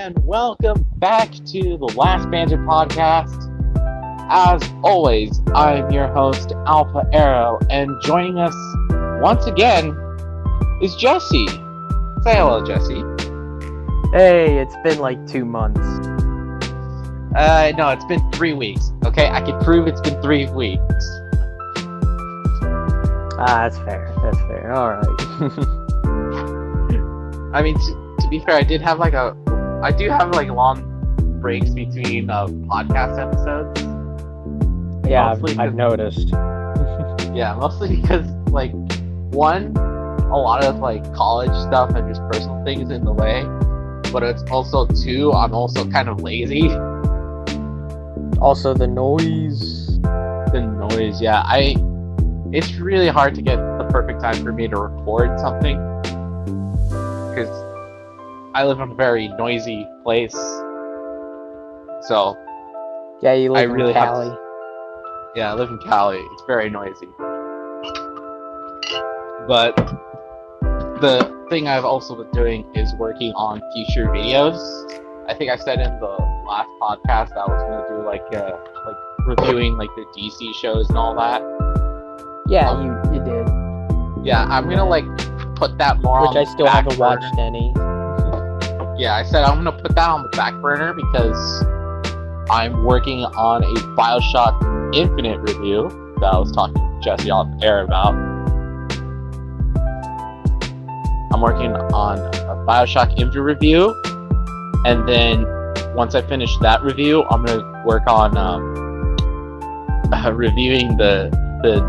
and welcome back to the Last Banter podcast. As always, I'm your host, AlphaAero, and joining us once again is Jesse. Say hello, Jesse. Hey, it's been like 2 months. No, it's been 3 weeks. Okay, I can prove it's been 3 weeks. That's fair. All right. I mean, to be fair, I do have like long breaks between podcast episodes. Yeah, I've noticed. Yeah, mostly because like one, a lot of like college stuff and just personal things in the way, but it's also two, I'm also kind of lazy. Also, the noise. Yeah. It's really hard to get the perfect time for me to record something because I live in a very noisy place. So yeah, you live I in really Cali. Yeah, I live in Cali. It's very noisy. But the thing I've also been doing is working on future videos. I think I said in the last podcast that I was going to do like reviewing like the DC shows and all that. Yeah, you did. Yeah, I'm going to like put that more on the back burner. Which I still haven't watched any. Yeah, I said I'm going to put that on the back burner because I'm working on a BioShock Infinite review that I was talking to Jesse off air about. I'm working on a BioShock Infinite review, and then once I finish that review, I'm gonna work on reviewing the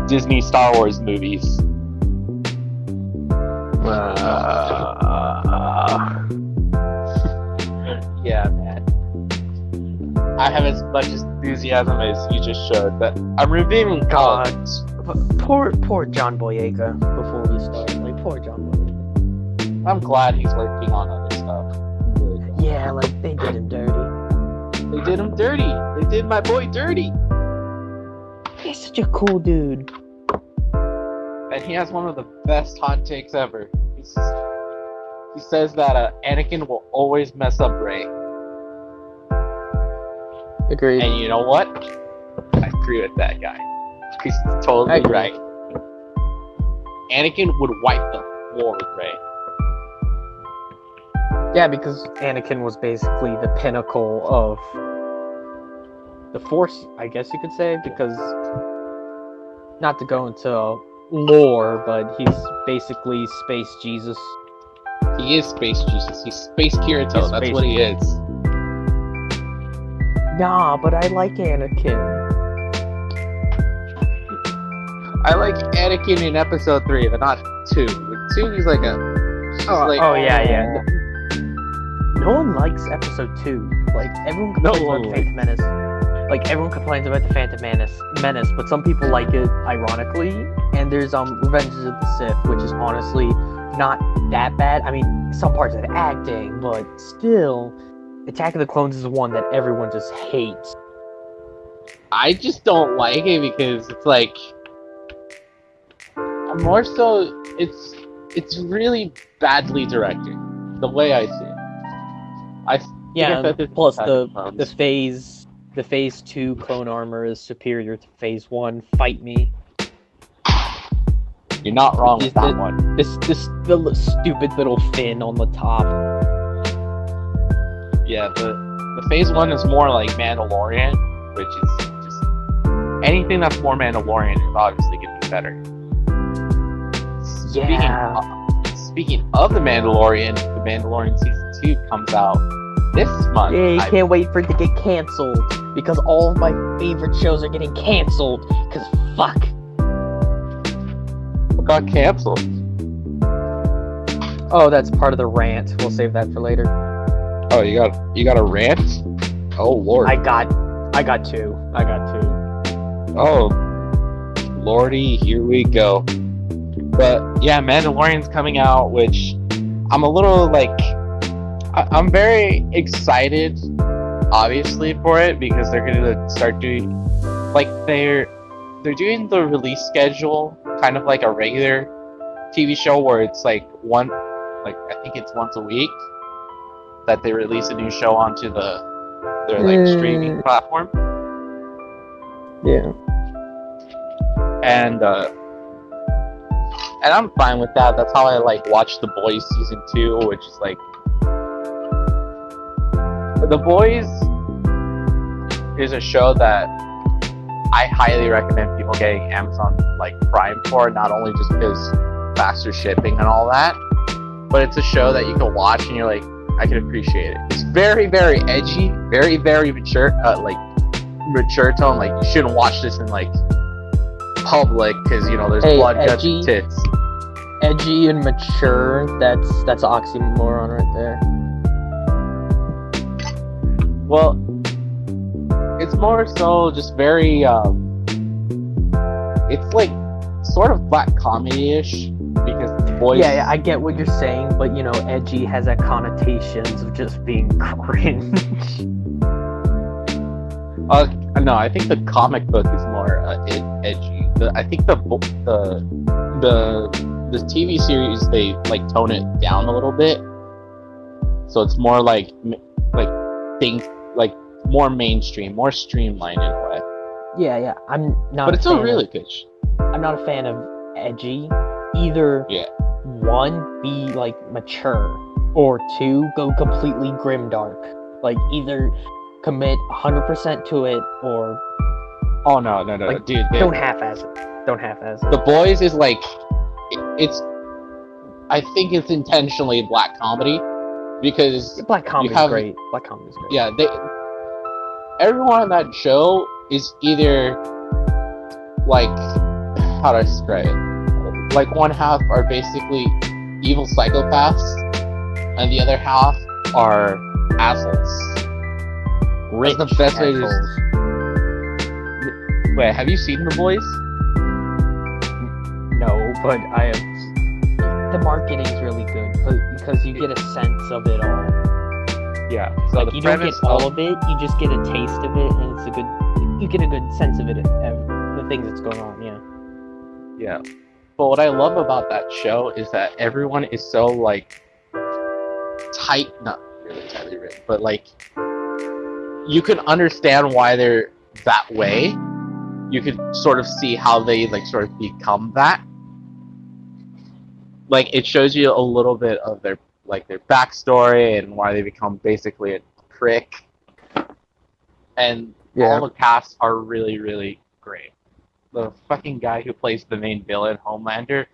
Disney Star Wars movies. Yeah, man. I have as much enthusiasm as you just showed, but I'm reviewing God. Poor John Boyega. Before we start, like poor John Boyega. I'm glad he's working on other stuff. Really. Yeah, like they did him dirty. They did him dirty. They did my boy dirty. He's such a cool dude. And he has one of the best hot takes ever. He says that Anakin will always mess up Rey. Agreed. And you know what? I agree with that guy. He's totally right. Anakin would wipe the floor with Rey. Yeah, because Anakin was basically the pinnacle of the Force, I guess you could say, because not to go into lore, but he's basically Space Jesus. He is Space Jesus. He's Space Kirito. That's what he is. Nah, but I like Anakin. I like Anakin in episode 3, but not 2. With 2, he's like a... Yeah. No one likes episode 2. Like, everyone complains about the Phantom Menace. Like, everyone complains about the Phantom Menace, but some people like it, ironically. And there's Revenge of the Sith, which is honestly not that bad. I mean, some parts of the acting, but still... Attack of the Clones is the one that everyone just hates. I just don't like it because it's like... More so, it's really badly directed. The way I see it. Plus the phase 2 clone armor is superior to phase 1. Fight me. You're not wrong with that one. The stupid little fin on the top. Yeah, the phase 1 is more like Mandalorian, which is just anything that's more Mandalorian is obviously getting better. Speaking of the Mandalorian season 2 comes out this month. Yeah, you can't wait for it to get canceled because all of my favorite shows are getting canceled. Cause fuck. What got canceled? Oh, that's part of the rant. We'll save that for later. Oh, you got a rant? Oh lord. I got two. Oh, lordy, here we go. But yeah, Mandalorian's coming out, which I'm a little like, I'm very excited, obviously, for it because they're gonna start doing, like they're doing the release schedule kind of like a regular TV show where it's like I think it's once a week. that they release a new show onto their like streaming platform. Yeah. And I'm fine with that. That's how I like watch The Boys season 2, which is like The Boys is a show that I highly recommend people getting Amazon like Prime for, not only just because faster shipping and all that, but it's a show that you can watch and you're like, I can appreciate it. It's very, very edgy, very, very mature, like mature tone. Like you shouldn't watch this in like public because you know there's blood, guts, and tits. Edgy and mature. That's an oxymoron right there. Well, it's more so just very. It's like sort of black comedy-ish because the boys. Yeah, I get what you're saying, but you know, edgy has that connotations of just being cringe. No, I think the comic book is more edgy. I think the TV series they like tone it down a little bit, so it's more like things like more mainstream, more streamlined in a way. Yeah, I'm not. But it's a really good show. I'm not a fan of edgy. Either one, be like mature, or two, go completely grimdark. Like either commit 100% to it, or oh no, like, dude, don't half-ass it. The Boys is like it's. I think it's intentionally black comedy because black comedy is great. Black comedy is great. Yeah, everyone on that show is either like how do I describe it? Like one half are basically evil psychopaths, and the other half are assholes. Rich That's the best way assholes. Wait, have you seen The Boys? No, but I have. The marketing is really good because you get a sense of it all. Yeah. So like the you don't get all of it, you just get a taste of it, and it's a good. You get a good sense of it, the things that's going on. Yeah. Yeah. But what I love about that show is that everyone is so like tight, not really tightly written, but like you can understand why they're that way. You could sort of see how they like sort of become that. Like it shows you a little bit of their backstory and why they become basically a prick. And all the casts are really, really great. The fucking guy who plays the main villain, Homelander,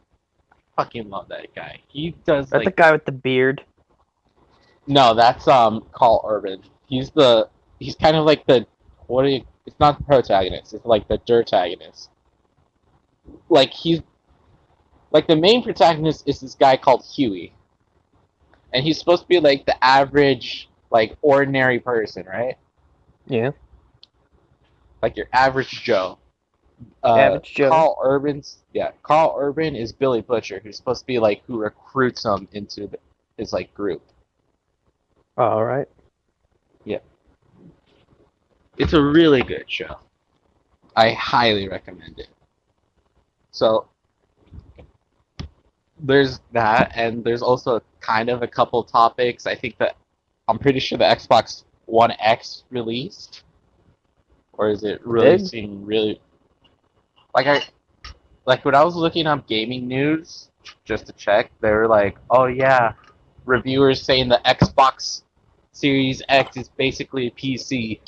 I fucking love that guy. He does That's the guy with the beard. No, that's Carl Urban. He's kind of like the it's not the protagonist, it's like the dirtagonist. Like he's like the main protagonist is this guy called Huey. And he's supposed to be like the average, like ordinary person, right? Yeah. Like your average Joe. Average Joe. Carl Urban is Billy Butcher, who's supposed to be like who recruits him into his like group. Oh, all right. Yeah. It's a really good show. I highly recommend it. So there's that, and there's also kind of a couple topics. I think that I'm pretty sure the Xbox One X released, or is it releasing really? Like when I was looking up gaming news just to check, they were like, "Oh yeah, reviewers saying the Xbox Series X is basically a PC,"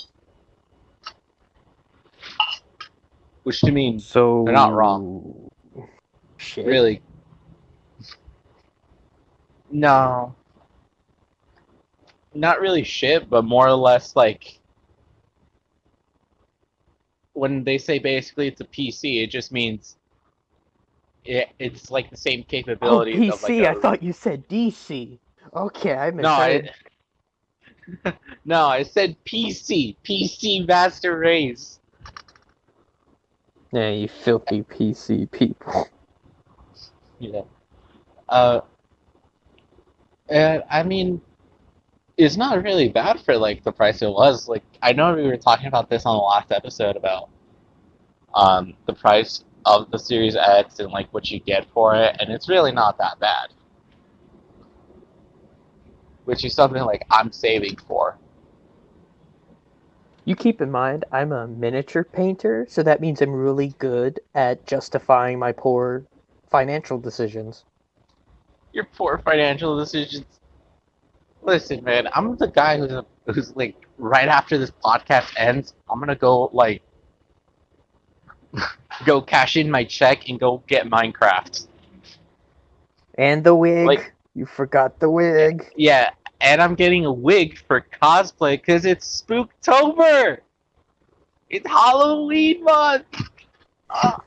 which to me, so they're not wrong. Shit. Really. No. Not really shit, but more or less like when they say basically it's a PC, it just means it's like the same capabilities. PC, of like I thought you said DC. Okay, I misheard. No, I said PC. PC Master Race. Yeah, you filthy PC people. Yeah. And I mean, it's not really bad for like the price it was. Like I know we were talking about this on the last episode about the price of the Series X and like what you get for it, and it's really not that bad. which is something like I'm saving for. You keep in mind, I'm a miniature painter, so that means I'm really good at justifying my poor financial decisions. Your poor financial decisions. Listen, man, I'm the guy who's like right after this podcast ends, I'm gonna go like go cash in my check and go get Minecraft. And the Like, wig. You forgot the wig. yeah, and I'm getting a wig for cosplay because it's Spooktober. It's Halloween month. Uh,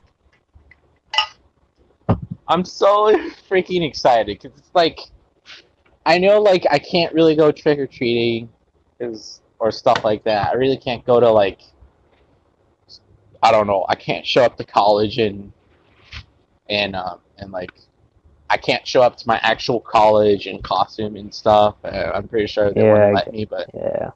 I'm so freaking excited because it's like I know like I can't really go trick or treating, or stuff like that. I really can't go to like I don't know. I can't show up to college and like I can't show up to my actual college in costume and stuff. I'm pretty sure they wouldn't Yeah, let me, yeah.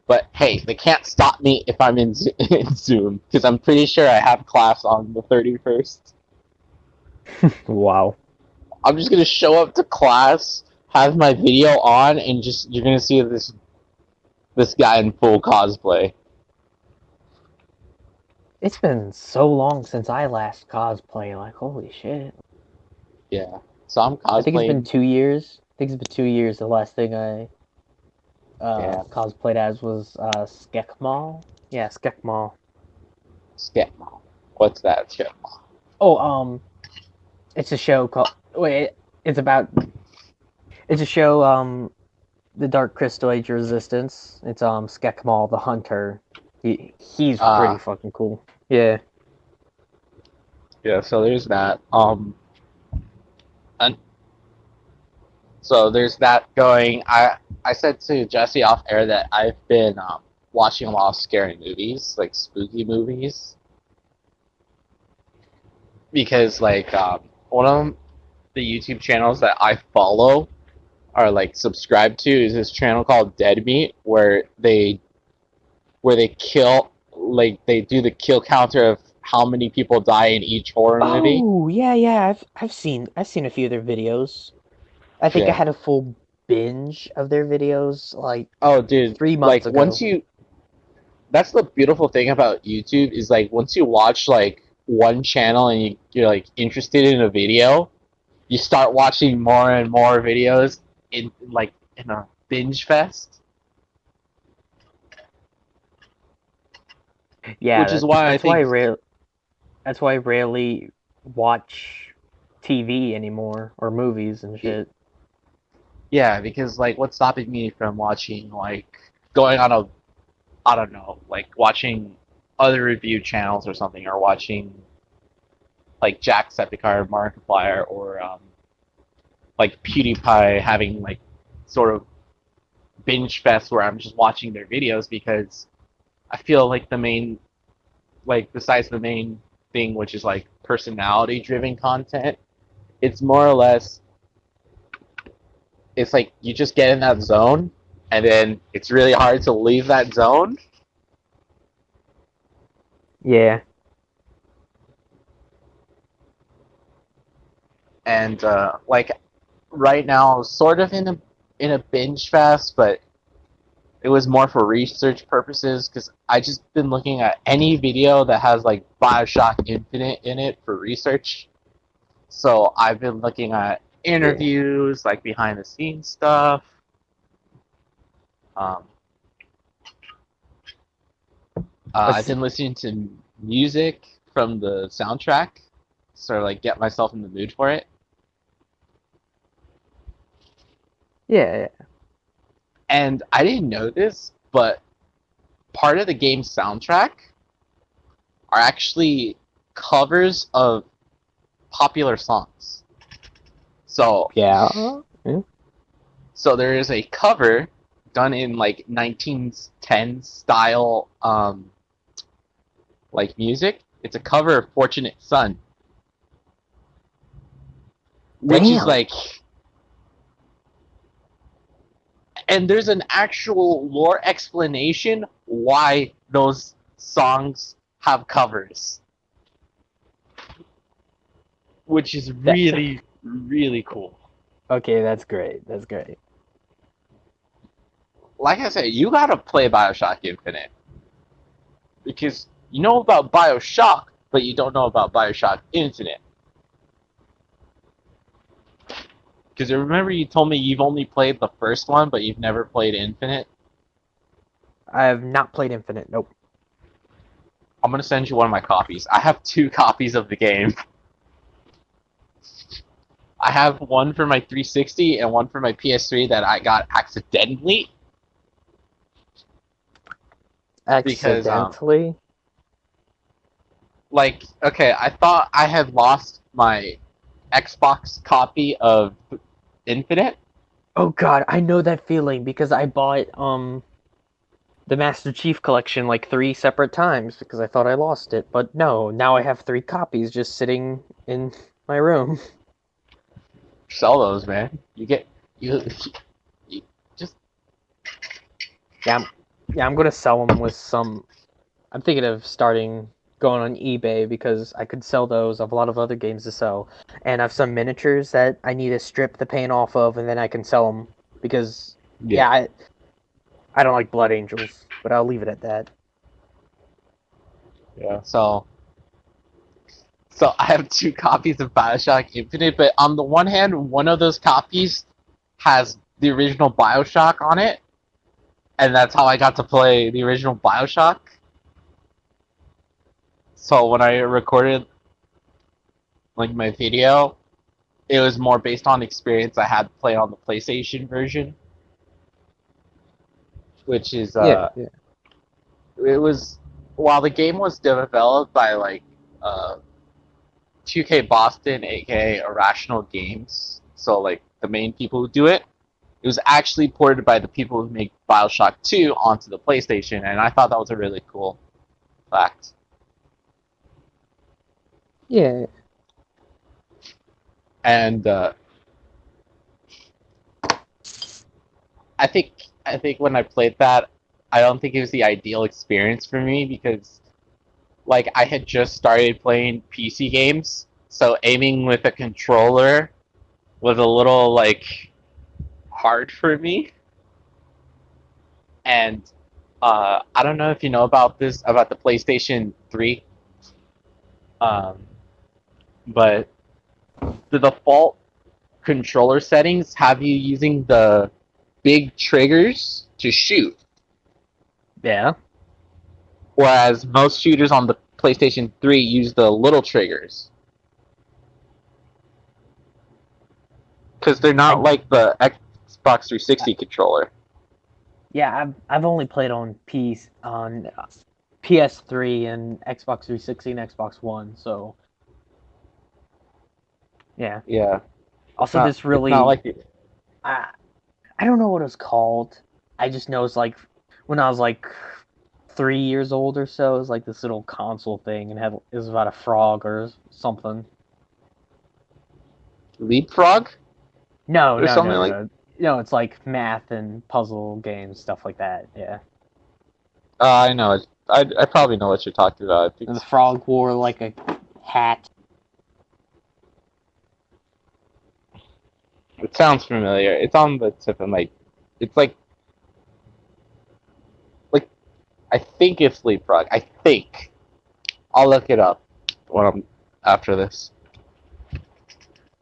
but hey, they can't stop me if I'm in Zoom because I'm pretty sure I have class on the 31st. Wow. I'm just gonna show up to class, have my video on, and just you're gonna see this guy in full cosplay. It's been so long since I last cosplay. Like, holy shit. Yeah, so I'm I think it's been cosplaying. 2 years. I think it's been 2 years. The last thing I Yeah, cosplayed as was Skekmal. Yeah, Skekmal. Sketmall. What's that, Sketmall? Oh, it's a show called. Wait, it's about. It's a show. The Dark Crystal Age Resistance. It's Skekmal the Hunter. He's pretty Uh, fucking cool. Yeah. yeah. So there's that. And so there's that going. I said to Jesse off air that I've been watching a lot of scary movies, like spooky movies, because like one of the YouTube channels that I follow or like subscribe to is this channel called Dead Meat, where they kill like they do the kill counter of how many people die in each horror movie. Oh yeah, yeah. I've seen a few of their videos. I think I Yeah. had a full binge of their videos like Oh, dude. 3 months Like ago. that's the beautiful thing about YouTube is like once you watch like one channel and you're like interested in a video, you start watching more and more videos in a binge fest, Yeah, which is why I think that's why I rarely watch TV anymore or movies and shit. yeah, because like what's stopping me from watching like going on a I don't know, like watching other review channels or something, or watching like Jacksepticeye or Markiplier or like PewDiePie having like sort of binge fest where I'm just watching their videos because I feel like the main like besides the main thing which is like personality driven content, it's more or less it's like you just get in that zone and then it's really hard to leave that zone. Yeah. And like right now sort of in a binge fest, but it was more for research purposes because I just been looking at any video that has like Bioshock Infinite in it for research. So I've been looking at Yeah. interviews, like behind the scenes stuff. Um, I've Let's been listening to music from the soundtrack, sort of like get myself in the mood for it. yeah, yeah. And I didn't know this, but part of the game's soundtrack are actually covers of popular songs. So Yeah. Yeah. so there is a cover done in like 1910 style like music. It's a cover of Fortunate Son, which is Damn. like and there's an actual lore explanation why those songs have covers, which is That really really cool. okay, that's great. That's great. like I said, you gotta play Bioshock Infinite because you know about Bioshock, but you don't know about Bioshock Infinite. Because remember, you told me you've only played the first one, but you've never played Infinite. I have not played Infinite. Nope. I'm gonna send you one of my copies. I have 2 copies of the game. I have one for my 360 and one for my PS3 that I got accidentally. Accidentally? Because, like, okay, I thought I had lost my Xbox copy of Infinite. Oh god, I know that feeling because I bought the Master Chief collection like 3 separate times because I thought I lost it. But no, now I have 3 copies just sitting in my room. Sell those, man. You, you just I'm gonna sell them with some. I'm thinking of starting going on eBay because I could sell those. I have a lot of other games to sell, and I have some miniatures that I need to strip the paint off of, and then I can sell them because I don't like Blood Angels, but I'll leave it at that. yeah. So I have 2 copies of Bioshock Infinite, but on the one hand, one of those copies has the original Bioshock on it, and that's how I got to play the original Bioshock. So when I recorded like my video, it was more based on experience I had played on the PlayStation version, which is Yeah. it was while the game was developed by like uh 2K Boston, aka Irrational Games, so like the main people who do it. It was actually ported by the people who make Bioshock 2 onto the PlayStation, and I thought that was a really cool fact. Yeah. And I think when I played that, I don't think it was the ideal experience for me because like I had just started playing PC games, so aiming with a controller was a little like hard for me. And I don't know if you know about this about the PlayStation 3, um, but the default controller settings have you using the big triggers to shoot, Yeah. whereas most shooters on the PlayStation 3 use the little triggers because they're not I like the Xbox 360 controller. I've only played on PS3 and Xbox 360 and Xbox One, so yeah. Yeah, Also, this it's not really like the, I I don't know what it's called. I just know it's like when I was like 3 years old or so, it was like this little console thing and it was about a frog or something. Leapfrog No, or no, something no, like. no. No, it's like math and puzzle games, stuff like that. Yeah. I know it. I probably know what you're talking about. I think And the frog wore like a hat. it sounds familiar. It's on the tip of my. It's like I think it's Leapfrog. I think I'll look it up when I'm after this.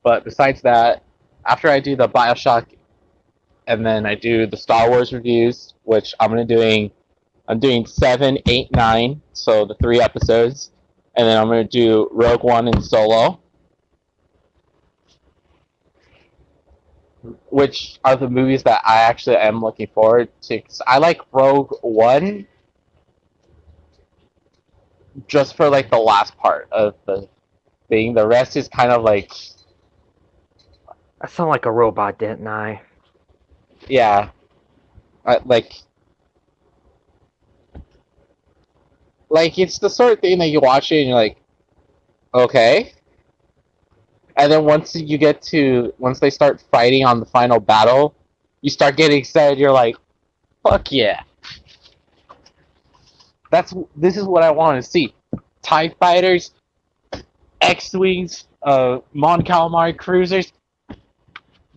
But besides that, after I do the Bioshock and then I do the Star Wars reviews, which I'm doing 7, 8, 9, so the 3 episodes, and then I'm gonna do Rogue One and Solo, which are the movies that I actually am looking forward to. 'Cause I like Rogue One just for like the last part of the thing. The rest is kind of like, I sound like a robot, didn't I? yeah, like it's the sort of thing that you watch it and you're like, okay. And then once they start fighting on the final battle, you start getting excited. You're like, fuck yeah. This is what I want to see. TIE fighters, X-wings, Mon Calamari cruisers,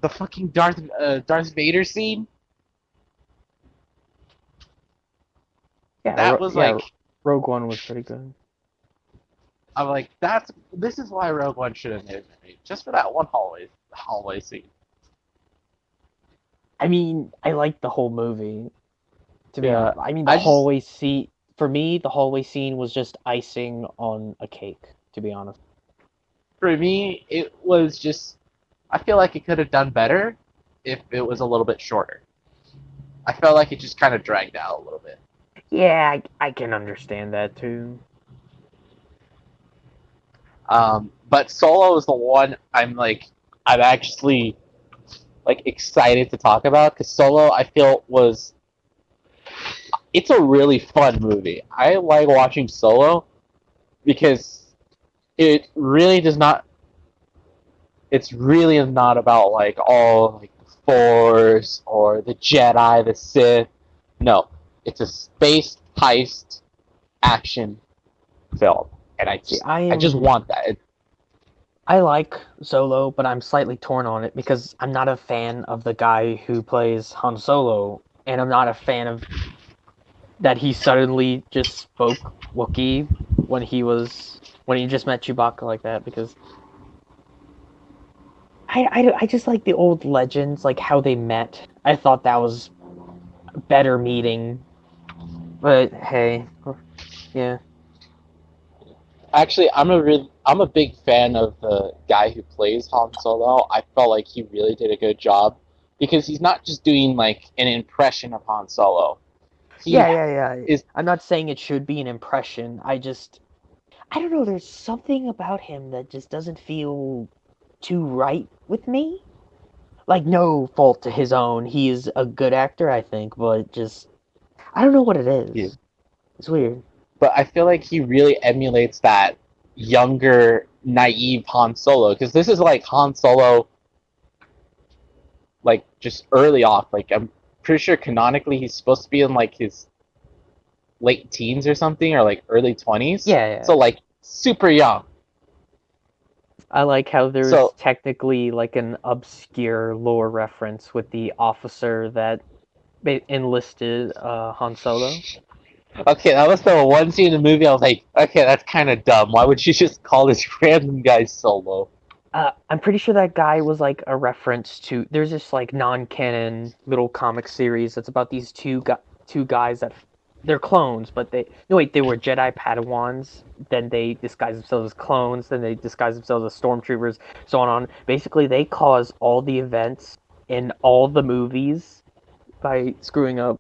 the fucking Darth Vader scene. That was like, Rogue One was pretty good. I'm like, this is why Rogue One should have been made, just for that one hallway scene. I mean, I liked the whole movie. To be Yeah, honest, I mean, the I just hallway scene for me, the hallway scene was just icing on a cake. To be honest. for me, it was just. I feel like it could have done better if it was a little bit shorter. I felt like it just kind of dragged out a little bit. Yeah, I can understand that too. But Solo is the one I'm actually like excited to talk about because Solo I feel was it's a really fun movie. I like watching Solo because it really does not. It's really not about like all like the Force or the Jedi, the Sith. No, it's a space heist action film, and See, I just want that. I like Solo, but I'm slightly torn on it because I'm not a fan of the guy who plays Han Solo, and I'm not a fan of that he suddenly just spoke Wookiee when he just met Chewbacca like that because I just like the old legends, like how they met. I thought that was a better meeting, but hey, yeah. Actually, I'm a big fan of the guy who plays Han Solo. I felt like he really did a good job because he's not just doing like an impression of Han Solo. He Yeah. is I'm not saying it should be an impression. I don't know. There's something about him that just doesn't feel too right with me. Like no fault to his own. He is a good actor, I think, but just I don't know what it yeah, is. It's weird. but I feel like he really emulates that younger, naive Han Solo because this is like Han Solo, like just early off. Like I'm pretty sure canonically he's supposed to be in like his late teens or something, or like early 20s. Yeah. So like super young. I like how there's So technically like an obscure lore reference with the officer that enlisted Han Solo. okay, that was the one scene in the movie I was like, okay, that's kind of dumb. Why would you just call this random guy Solo? I'm pretty sure that guy was like a reference to. There's this like non-canon little comic series that's about these two guys that they're clones, but they no wait they were Jedi Padawans. Then they disguise themselves as clones. Then they disguise themselves as stormtroopers. So on. Basically, they cause all the events in all the movies by screwing up.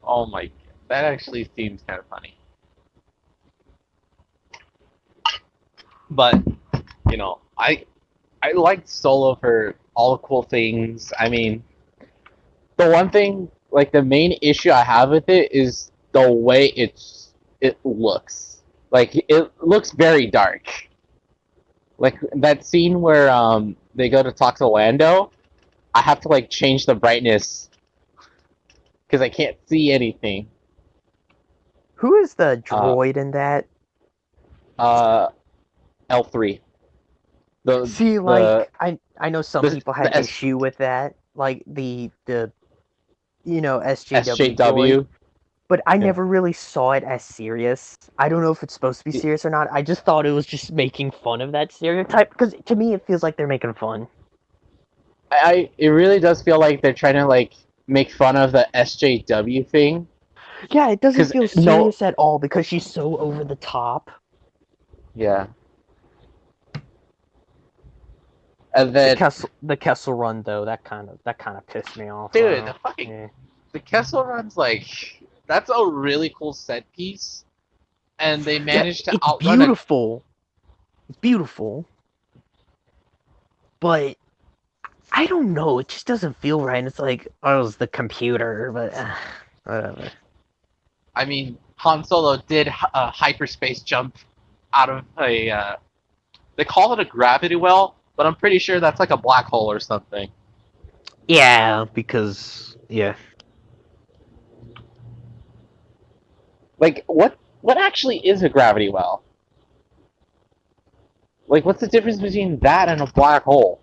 Oh my, that actually seems kind of funny. But I liked Solo for all the cool things. I mean, the one thing, like the main issue I have with it is the way it looks. Like it looks very dark. Like that scene where they go to talk to Lando, I have to like change the brightness because I can't see anything. Who is the Uh, droid in that? uh, L3. The See, the like I know some the people the had issue with that, like the SJW droid. SJW. But I Yeah. never really saw it as serious. I don't know if it's supposed to be serious or not. I just thought it was just making fun of that stereotype because to me it feels like they're making fun. It really does feel like they're trying to like make fun of the SJW thing Yeah, it doesn't because feel no, serious at all because she's so over the top. yeah, and then The Kessel Run though, that kind of pissed me off. dude, the fucking Yeah. the Kessel Run's like that's a really cool set piece, and they Yeah, managed to it's outrun a. beautiful. It's beautiful, but I don't know. It just doesn't feel right. And it's like, oh, it was the computer, but whatever. I mean, Han Solo did a hyperspace jump out of a. They call it a gravity well, but I'm pretty sure that's like a black hole or something. Yeah, because yeah, Like what actually is a gravity well? Like what's the difference between that and a black hole?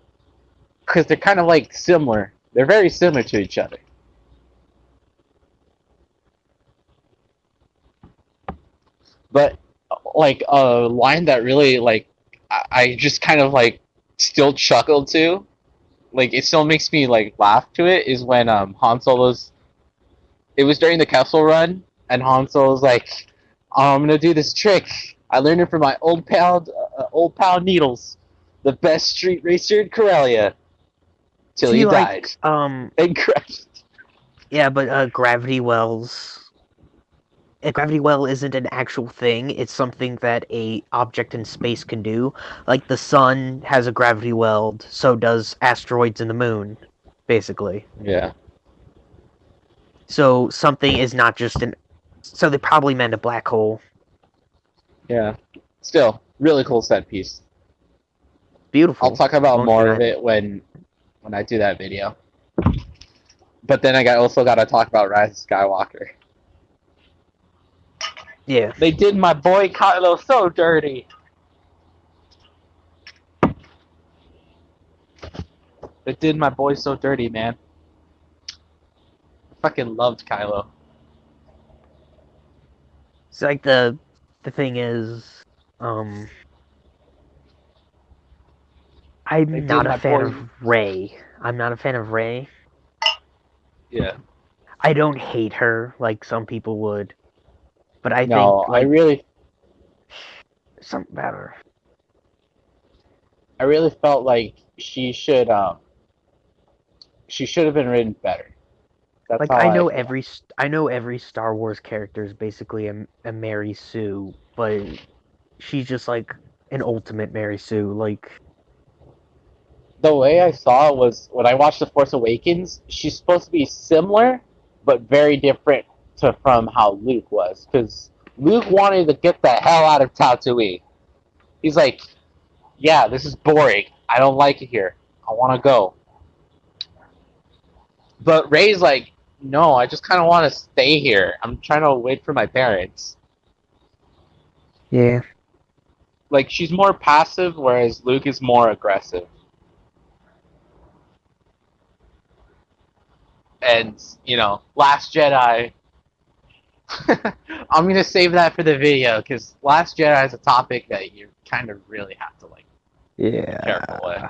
Because they're kind of like similar. They're very similar to each other. But like a line that really like I just kind of like still chuckled to, like it still makes me like laugh to it, is when Han Solo's. It was during the Kessel Run, and Han Solo's like, "I'm gonna do this trick. I learned it from my old pal Needles, the best street racer in Corellia, till See, he like, died and crashed." yeah, but gravity wells. A gravity well isn't an actual thing. It's something that a object in space can do. Like the sun has a gravity well, so does asteroids and the moon, basically. Yeah. So something is not just an. So they probably meant a black hole. Yeah. Still, really cool set piece. Beautiful. I'll talk about Won't more deny of it when I do that video. But then also got to talk about Rise of Skywalker. Yeah. They did my boy Kylo so dirty. They did my boy so dirty, man. I fucking loved Kylo. It's like the thing is, They I'm did not a my fan boy. of Rey. I'm not a fan of Rey. Yeah. I don't hate her like some people would, but I No, think like I something about her. really felt like she should have been written better. That's Like how I feel. I know every Star Wars character is basically a Mary Sue, but she's just like an ultimate Mary Sue. Like The way I saw it was when I watched The Force Awakens. She's supposed to be similar, but very different from how Luke was, because Luke wanted to get the hell out of Tatooine. He's like, "Yeah, this is boring. I don't like it here. I want to go." But Rey's like, "No, I just kind of want to stay here. I'm trying to wait for my parents." yeah, Like, she's more passive, whereas Luke is more aggressive. And, Last Jedi. I'm going to save that for the video, because Last Jedi is a topic that you kind of really have to, be careful with.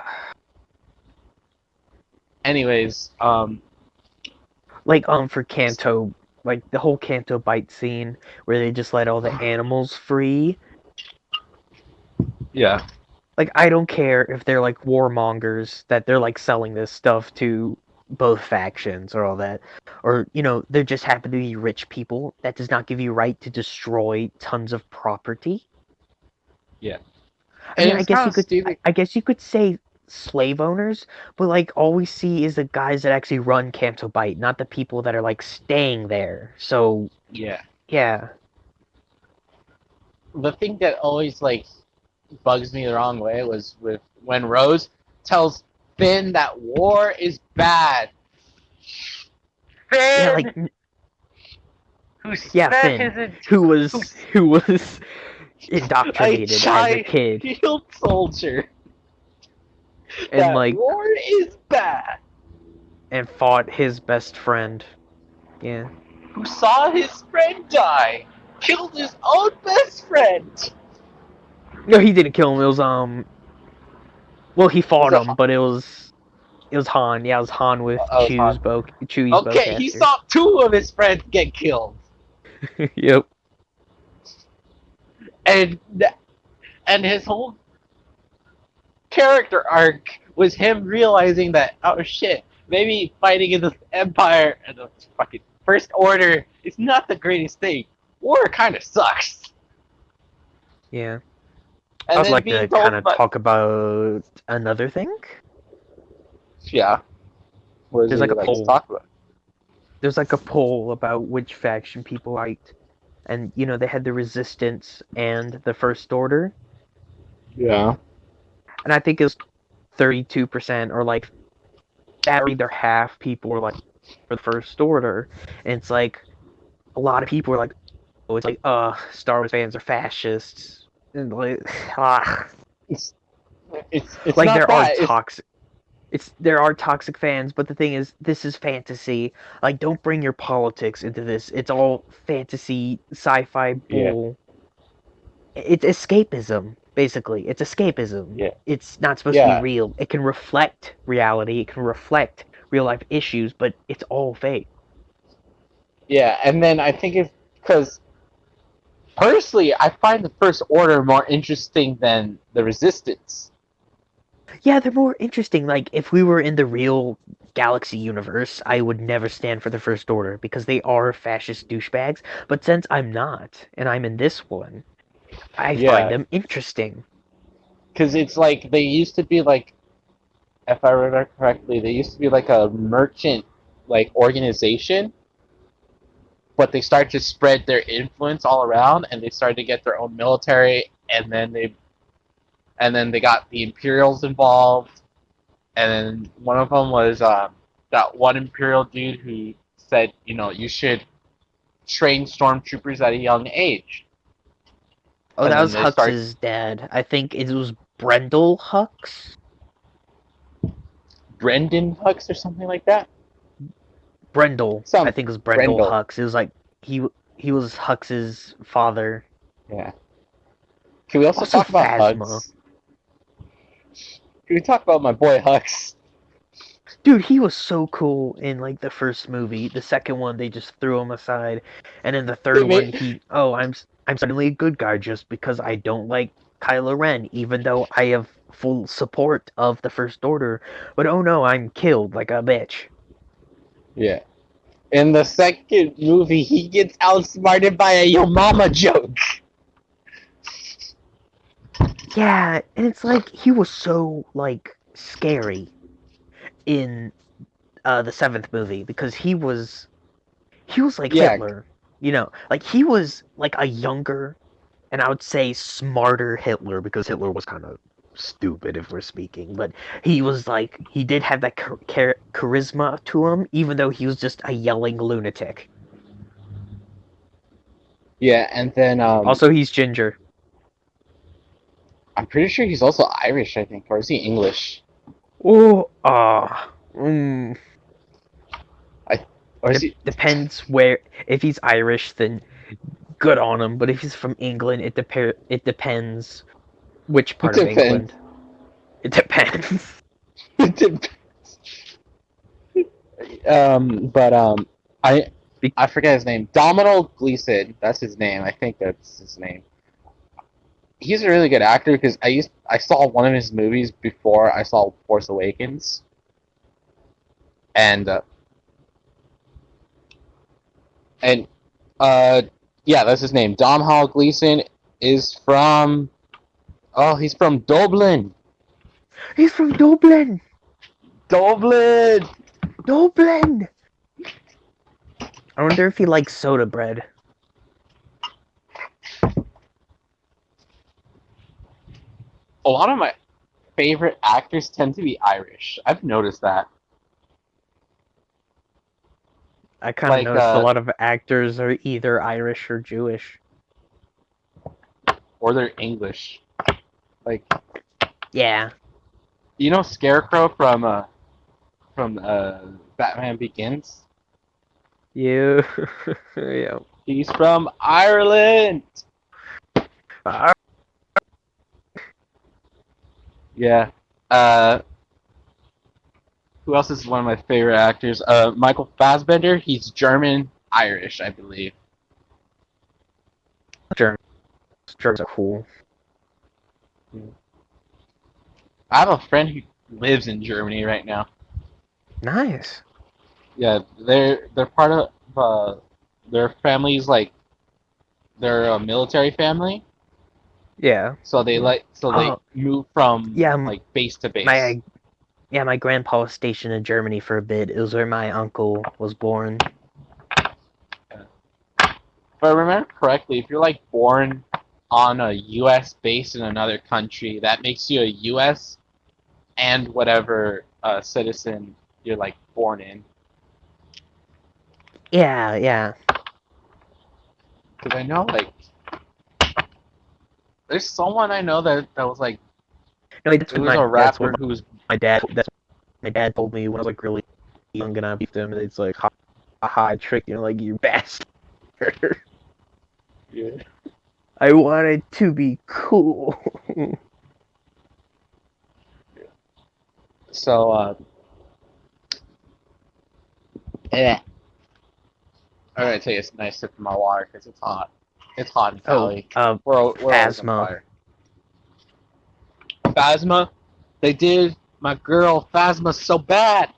Anyways, like for Canto, like the whole Canto Bite scene where they just let all the animals free. yeah. Like I don't care if they're like warmongers that they're like selling this stuff to both factions or all that, or they just happen to be rich people. That does not give you right to destroy tons of property. Yeah. I mean, And it's kind of stupid. I guess you could say slave owners, but like all we see is the guys that actually run Canto Bite, not the people that are like staying there. So Yeah. yeah, The thing that always, bugs me the wrong way was with when Rose tells Finn that war is bad. Finn! yeah, like Who yeah, spent Finn, his who was indoctrinated as a kid, shield soldier. and That like war is bad. and fought his best friend. Yeah. Who saw his friend die, killed his own best friend. No, he didn't kill him. It was well, he fought Was him, but it was Han. Yeah, it was Han with Chewie's Okay, he bowcaster. saw two of his friends get killed, Yep. and his whole character arc was him realizing that, oh shit, maybe fighting in the Empire and the fucking First Order is not the greatest thing. War kind of sucks. Yeah. And I'd then like being to told kind of talk about another thing. Yeah. What There's like a poll. talk about? There's like a poll about which faction people liked, and they had the Resistance and the First Order, Yeah. and I think it was 32% or like that, or either half people were like for the First Order, and it's like a lot of people were like, oh, it's like Star Wars fans are fascists, and like It's like not there are that. there are toxic fans, but the thing is, this is fantasy. Like, don't bring your politics into this. It's all fantasy, sci-fi bull. it's escapism, basically. It's escapism. Yeah. It's not supposed to be Yeah. real. It can reflect reality. It can reflect real life issues, but it's all fake. Yeah, and then I think it's because personally, I find the First Order more interesting than the Resistance. Yeah, they're more interesting. Like, if we were in the real galaxy universe, I would never stand for the First Order because they are fascist douchebags. But since I'm not, and I'm in this one, I find Yeah, them interesting. because it's like they used to be like, if I remember correctly, they used to be like a merchant like organization, but they started to spread their influence all around, and they started to get their own military, and then they got the Imperials involved, and then one of them was that one Imperial dude who said, you know, you should train stormtroopers at a young age, Oh, and that then was they start Hux's dad. I think it was Brendel Hux. Brendan Hux or something like that. Brendel, I Some think it was Brendel Brendel. Hux. It was like he was Hux's father. Yeah. Can we also Also talk about Phasma. Hugs? Can we talk about my boy Hux? Dude, he was so cool in like the first movie. The second one, they just threw him aside, and in the third They one, made I'm suddenly a good guy just because I don't like Kylo Ren, even though I have full support of the First Order. But oh no, I'm killed like a bitch. yeah. In the second movie, he gets outsmarted by a yo mama joke. Yeah, and it's like he was so like scary in the seventh movie because he was like Yeah, Hitler, you know, like he was like a younger and I would say smarter Hitler because Hitler was kind of stupid if we're speaking, but he was like he did have that charisma to him, even though he was just a yelling lunatic. yeah, and then Also, he's ginger. I'm pretty sure he's also Irish, I think, or is he English? Oh, ah, mm, I or is he? depends where. If he's Irish, then good on him. But if he's from England, it depends which It part of depends. England. It depends. It depends. But I Be- I forget his name. Domhnall Gleeson. That's his name. I think that's his name. He's a really good actor because I saw one of his movies before I saw Force Awakens, and and uh yeah, that's his name. Domhnall Gleeson is from he's from Dublin. he's from Dublin. Dublin. Dublin. I wonder if he likes soda bread. A lot of my favorite actors tend to be Irish. I've noticed that. I kind of Like noticed a lot of actors are either Irish or Jewish. or they're English. Like Yeah. you know Scarecrow from Batman Begins. You. Yeah. He's from Ireland. Uh, Yeah. Who else is one of my favorite actors? Michael Fassbender. He's German Irish, I believe. Germans. Germans are cool. I have a friend who lives in Germany right now. Nice. Yeah, they're part of their family's like they're a military family, Yeah. so they Oh, move from yeah. like base to base. My grandpa was stationed in Germany for a bit. It was where my uncle was born. If I remember correctly, if you're like born on a U.S. base in another country, that makes you a U.S. and whatever citizen you're like born in. Yeah, yeah. Because I know like there's someone I know that was like No, it was a that's rapper what who was my dad. That's what my dad told me when I was like really young, and I beat them. And it's like, ha, I tricked you, like you bastard. yeah. I wanted to be cool. So, yeah. I'm gonna take a nice sip of my water because it's hot. It's hot in Oh, Cali. We're always on Phasma. fire. Phasma, they did my girl Phasma so bad.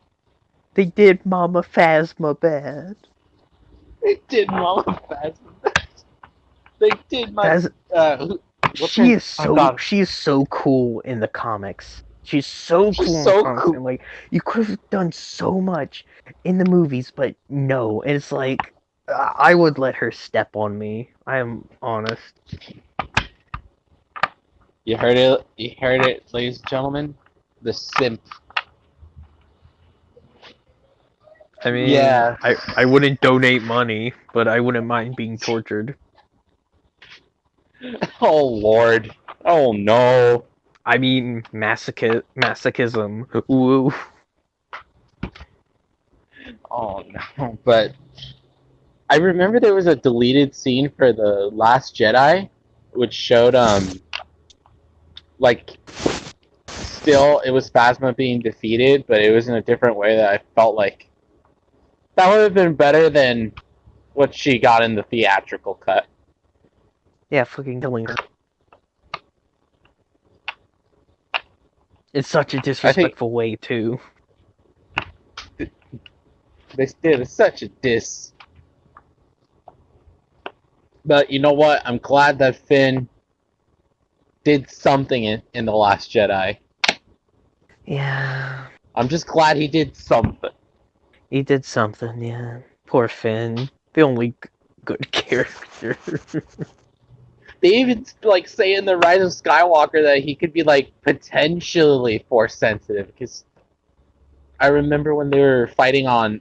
They did Mama Phasma bad. They did Mama Phasma. They did my Phas- what's her? Oh God, she is so cool in the comics. She's so she's cool in the so comics, cool. and like you could have done so much in the movies, but no. And it's like I would let her step on me. I am honest. You heard it. You heard it, ladies and gentlemen. The simp. I mean, Yeah. I wouldn't donate money, but I wouldn't mind being tortured. Oh Lord. Oh no. I mean, masochism. Woo. Oh no. But I remember there was a deleted scene for the Last Jedi, which showed like still it was Phasma being defeated, but it was in a different way that I felt like that would have been better than what she got in the theatrical cut. Yeah, fucking killing her. It's such a I think disrespectful way too. they did such a diss. But you know what? I'm glad that Finn did something in The Last Jedi. Yeah, I'm just glad he did something. he did something. Yeah, poor Finn, the only good character. They even like say in the Rise of Skywalker that he could be like potentially force sensitive because I remember when they were fighting on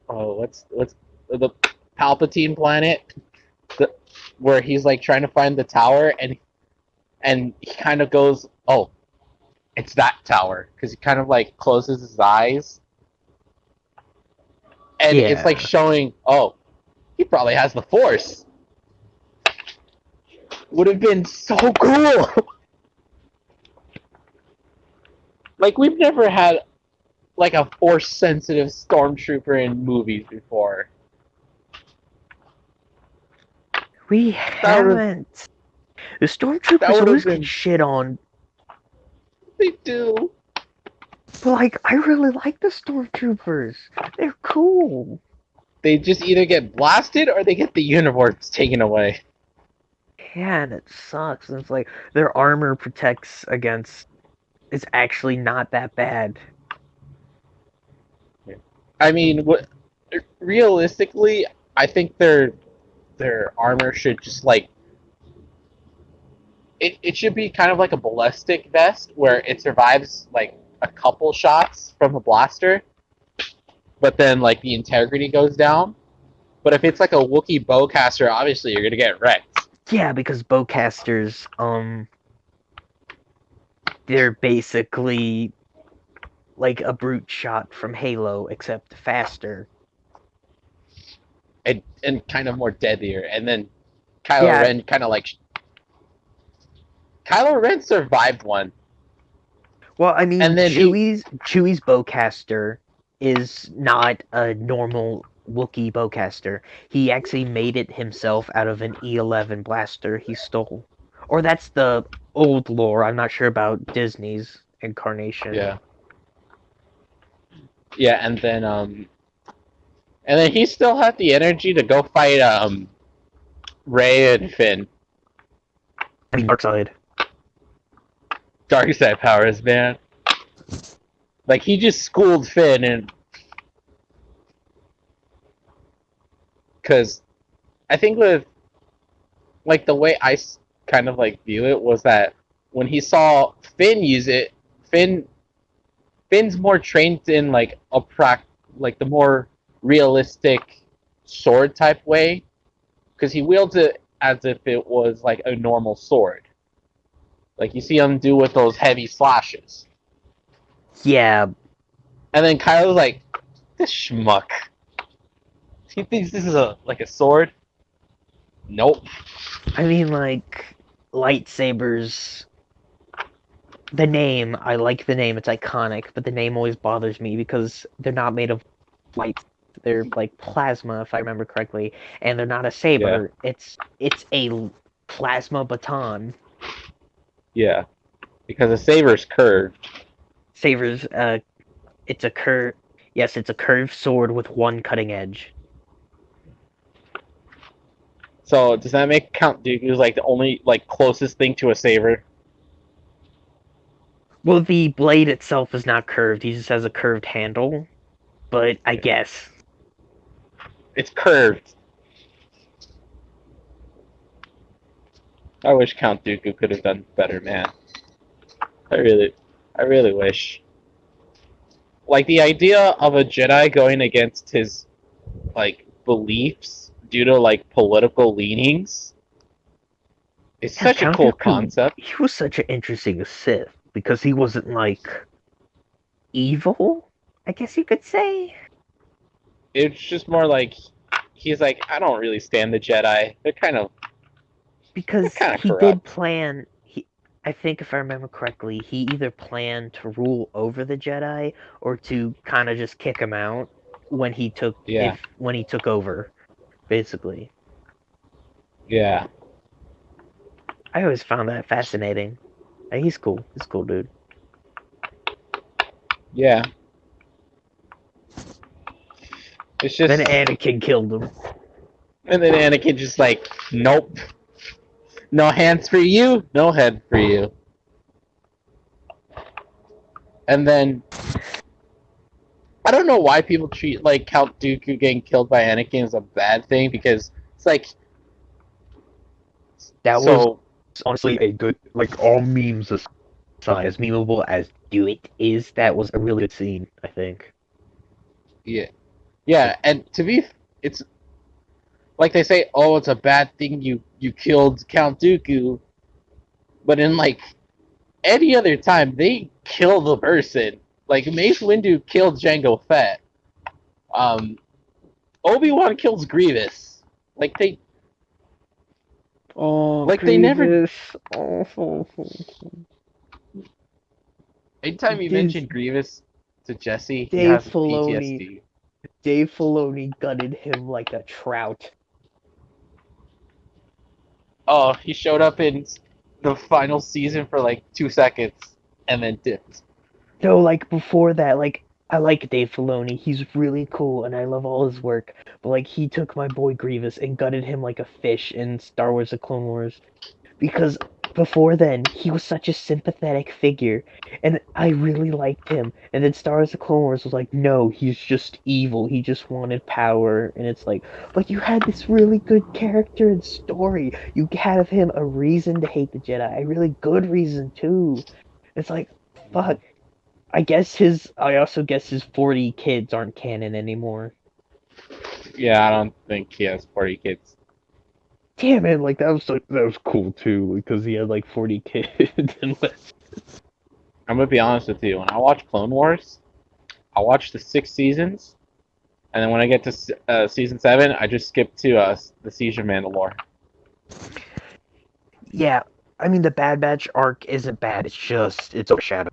what's the Palpatine planet the, where he's like trying to find the tower and he kind of goes, oh, it's that tower because he kind of like closes his eyes and it's like Yeah, showing, oh, he probably has the Force. Would have been so cool. Like we've never had like a Force sensitive stormtrooper in movies before. we That would haven't. The that stormtroopers would have always get been. shit on, They do. but like I really like the stormtroopers. They're cool. They just either get blasted or they get the uniforms taken away. Yeah, and it sucks. And it's like their armor protects against. It's actually not that bad. I mean, what realistically, I think their armor should just like it should be kind of like a ballistic vest where it survives like a couple shots from a blaster, but then like the integrity goes down. But if it's like a Wookiee bowcaster, obviously you're gonna get wrecked. Yeah, because bowcasters, they're basically like a brute shot from Halo, except faster. And kind of more deadlier. And then Kylo Yeah, Ren kind of like Kylo Ren survived one, well, I mean, and then he Chewie's bowcaster is not a normal Wookiee bowcaster. He actually made it himself out of an E11 blaster he stole. Or that's the old lore. I'm not sure about Disney's incarnation. yeah yeah, and then he still had the energy to go fight Rey and Finn. I mean, Darkseid. Dark side powers, man. Like he just schooled Finn, and because I think with like the way I kind of like view it was that when he saw Finn use it, Finn's more trained in like like the more realistic sword type way because he wields it as if it was like a normal sword. Like you see him do with those heavy slashes. Yeah, And then Kylo's like, this schmuck. He thinks this is a sword. Nope. I mean, like, lightsabers. The name, I like the name, it's iconic, but the name always bothers me because they're not made of light. They're like plasma, if I remember correctly, and they're not a Yeah. saber. It's a plasma baton. Yeah. Because a saber's curved. Sabers, it's a curve. Yes, it's a curved sword with one cutting edge. So does that make Count Dooku's like the only like closest thing to a saber? Well, the blade itself is not curved. He just has a curved handle. But I Yeah. guess. It's curved. I wish Count Dooku could have done better, man. I really wish. Like the idea of a Jedi going against his like beliefs due to like political leanings is Yeah, such a Count cool Dooku, concept. he was such an interesting Sith because he wasn't like evil, I guess you could say. It's just more like he's like, I don't really stand the Jedi. They're Because kind of he did corrupt. plan. I think if I remember correctly, he either planned to rule over the Jedi or to kind of just kick him out Yeah, when he took over, basically. yeah, I always found that fascinating. He's cool. He's a cool dude. yeah. It's Then just, Anakin killed him. and then Anakin just like, nope, no hands for you, no head for you. And then I don't know why people treat like Count Dooku getting killed by Anakin as a bad thing because it's like That was so honestly a good, like, all memes aside, as memeable as Do It is, that was a really good scene, I think. yeah, yeah. And to be, it's like they say, oh, it's a bad thing you killed Count Dooku, but in like any other time they kill the person. Like Mace Windu killed Jango Fett. Um, Obi-Wan kills Grievous. Like Oh, they never. Grievous. Oh. Anytime you Dave, mention Grievous to Jesse, he Dave has Filoni. PTSD. Dave Filoni gutted him like a trout. Oh, he showed up in the final season for like 2 seconds and then dipped. No, like before that, like I like Dave Filoni. He's really cool and I love all his work. But like he took my boy Grievous and gutted him like a fish in Star Wars: The Clone Wars. Because before then he was such a sympathetic figure and I really liked him, and then Star Wars: The Clone Wars was like, no, he's just evil, he just wanted power. And it's like, but you had this really good character and story, you had of him a reason to hate the Jedi, a really good reason too. It's like, fuck. I also guess his 40 kids aren't canon anymore. Yeah, I don't think he has 40 kids. Damn it, like that was cool too, because he had like 40 kids and I'm gonna be honest with you. When I watch Clone Wars, I watch the 6 seasons, and then when I get to season 7, I just skip to the Siege of Mandalore. yeah, I mean the Bad Batch arc isn't bad. It's overshadowed.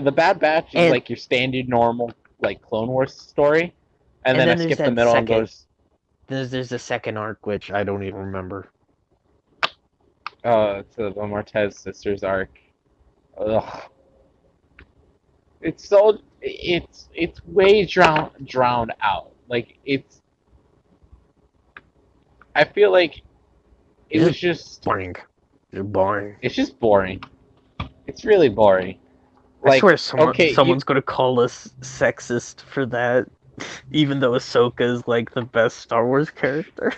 The Bad Batch is And like your standard normal like Clone Wars story, and then I then there's skip the that middle and second. goes. There's the second arc which I don't even remember. To the Martez sisters arc. Ugh. It's way drowned out. Like I feel like it was just Boring. You're boring. it's just boring. It's really boring. I Like swear okay, someone's gonna call us sexist for that, even though Ahsoka is like the best Star Wars character.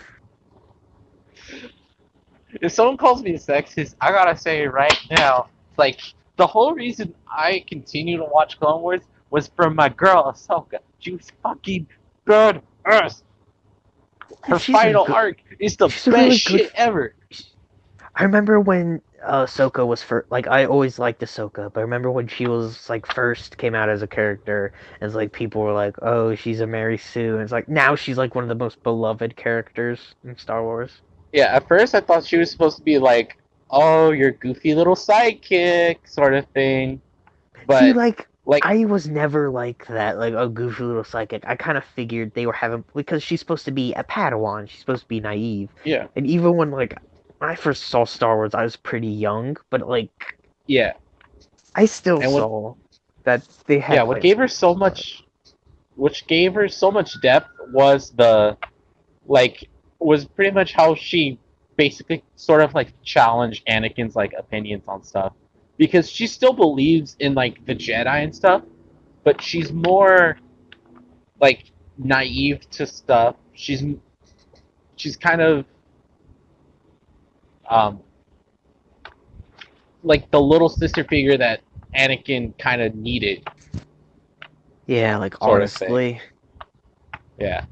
if someone calls me a sexist, I gotta say right now, like the whole reason I continue to watch Clone Wars was from my girl Ahsoka. She was fucking good. Her She's a final good. arc is the She's a best really shit good. ever. I remember when Ahsoka was like I always liked Ahsoka, but I remember when she was like first came out as a character, and it's like people were like, "Oh, she's a Mary Sue," and it's like now she's like one of the most beloved characters in Star Wars. Yeah, at first I thought she was supposed to be like, oh, your goofy little sidekick sort of thing, See, but like like, I was never like that, like a goofy little psychic. I kind of figured they were having because she's supposed to be a Padawan, she's supposed to be naive, yeah, and even when I first saw Star Wars, I was pretty young, but like yeah, I still and what, saw that they yeah, had what plans gave for her her. so But much, which gave her so much depth was like, was pretty much how she basically sort of like challenged Anakin's like opinions on stuff, because she still believes in like the Jedi and stuff, but she's more like naive to stuff. She's kind of um like the little sister figure that Anakin kind of needed, yeah, like sort of thing. honestly, Yeah.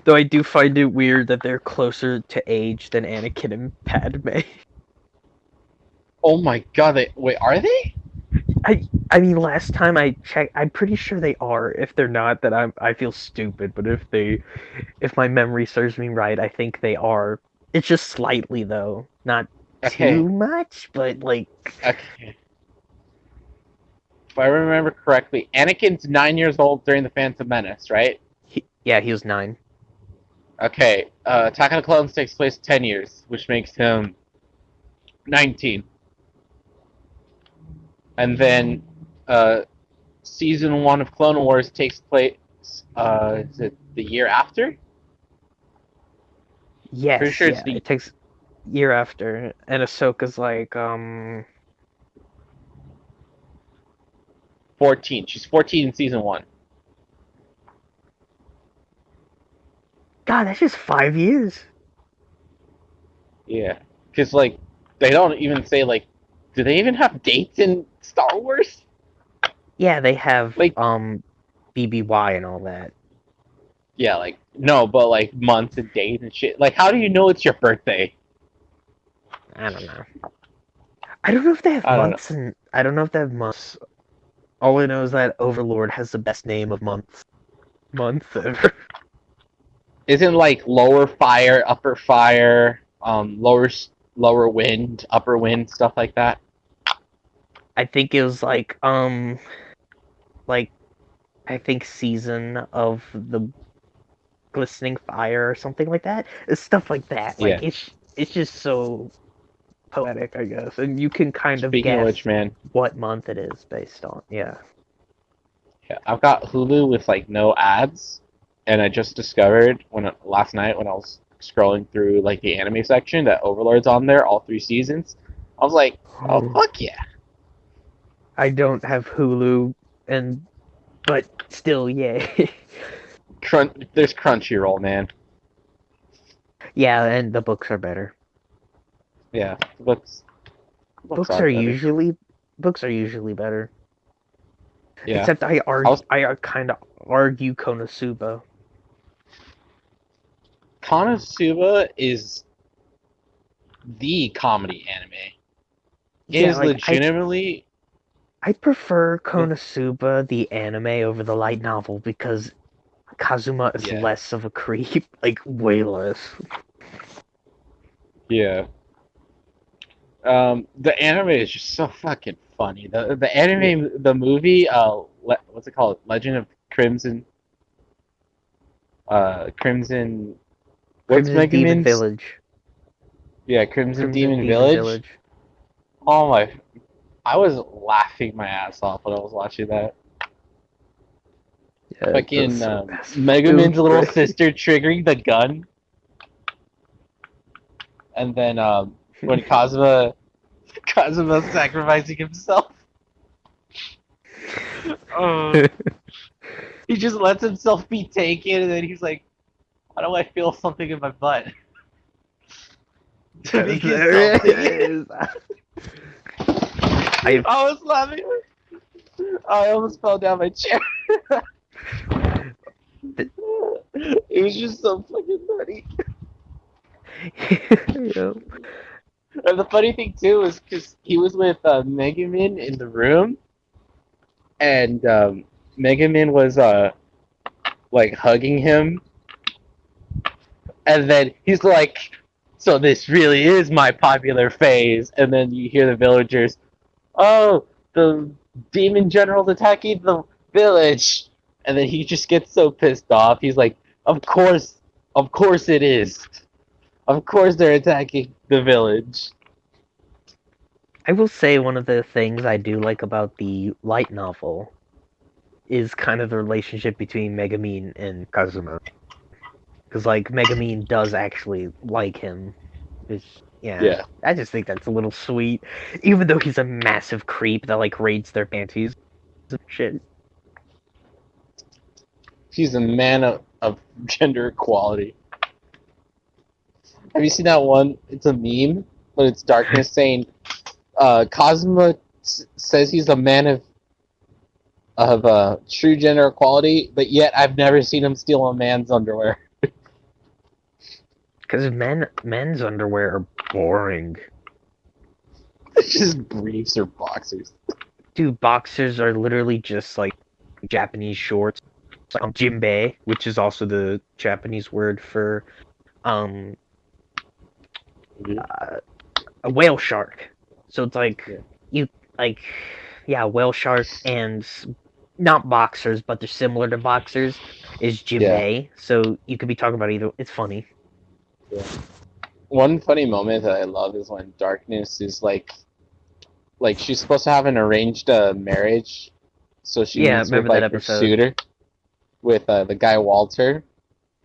though I do find it weird that they're closer to age than Anakin and Padme. Oh my god! Wait, are they? I mean, last time I checked, I'm pretty sure they are. If they're not, then I feel stupid. But if my memory serves me right, I think they are. It's just slightly though, not Okay. too much, but like, Okay. If I remember correctly, Anakin's 9 years old during the Phantom Menace, right? yeah, he was 9. Okay. Attack of the Clones takes place 10 years, which makes him 19. And then season 1 of Clone Wars takes place. Is it the year after? Pretty Yes, sure it's yeah, the it takes year after, and Ahsoka's like, 14. She's 14 in season 1. God, that's just 5 years. Yeah, because like they don't even say like, do they even have dates in Star Wars? Yeah, they have Like, BBY and all that. yeah, like no, but like months and days and shit. Like, how do you know it's your birthday? I don't know. I don't know if they have I don't know. months, and I don't know if they have months. All I know is that Overlord has the best name of month ever. Isn't like lower fire, upper fire, lower wind, upper wind, stuff like that? I think it was like I think season of the glistening fire or something like that. It's stuff like that. Yeah. Like it's just so poetic, I guess, and you can kind of Speaking of which, guess man, what month it is based on. Yeah. yeah, I've got Hulu with like no ads, and I just discovered last night when I was scrolling through like the anime section that Overlord's on there, all 3 seasons. I was like, oh fuck yeah! I don't have Hulu, and but still, yeah. There's Crunchyroll, man. Yeah, and the books are better. Yeah, books Books are are better. usually books are usually better. Yeah, Except I I argue was I kind of argue Konosuba. Konosuba is the comedy anime. It Yeah, is like legitimately. I prefer Konosuba the anime over the light novel because Kazuma is Yeah, less of a creep, like way less. yeah. The anime is just so fucking funny. The anime, the movie, what's it called? Legend of Crimson. Crimson. What's Crimson Demon Megumin's? Village. Yeah, Crimson Crimson Demon Demon Village. Village. Oh my! I was laughing my ass off when I was watching that. Yeah, Fucking that's Megumin's little stupid. sister triggering the gun, and then when Kazuma sacrificing himself. Oh, he just lets himself be taken, and then he's like, "How do I feel something in my butt?" To begin There it something. is. I was laughing. I almost fell down my chair. It was just so fucking funny. Yeah. And the funny thing too is because he was with Megamin in the room, and Megamin was like hugging him, and then he's like, "So this really is my popular phase." And then you hear the villagers, "Oh, the demon general's attacking the village," and then he just gets so pissed off. He's like, of course it is. Of course they're attacking the village." I will say one of the things I do like about the light novel is kind of the relationship between Megumin and Kazuma. Because, like, Megumin does actually like him. Yeah, Yeah, I just think that's a little sweet. Even though he's a massive creep that, like, raids their panties and shit. he's a man of gender equality. Have you seen that one? It's a meme, but it's Darkness saying, Kazuma says he's a man of true gender equality, but yet I've never seen him steal a man's underwear. Because men's underwear are boring. It's just briefs or boxers. Dude, boxers are literally just, like, Japanese shorts. Like, Jinbei, which is also the Japanese word for um uh, a whale shark. So it's like Yeah. you like yeah, whale shark and not boxers, but they're similar to boxers is Yeah. Jinbei. So you could be talking about either. It's funny. Yeah. One funny moment that I love is when Darkness is like she's supposed to have an arranged marriage, so she Yeah, meets with remember that like her episode. suitor with the guy Walter,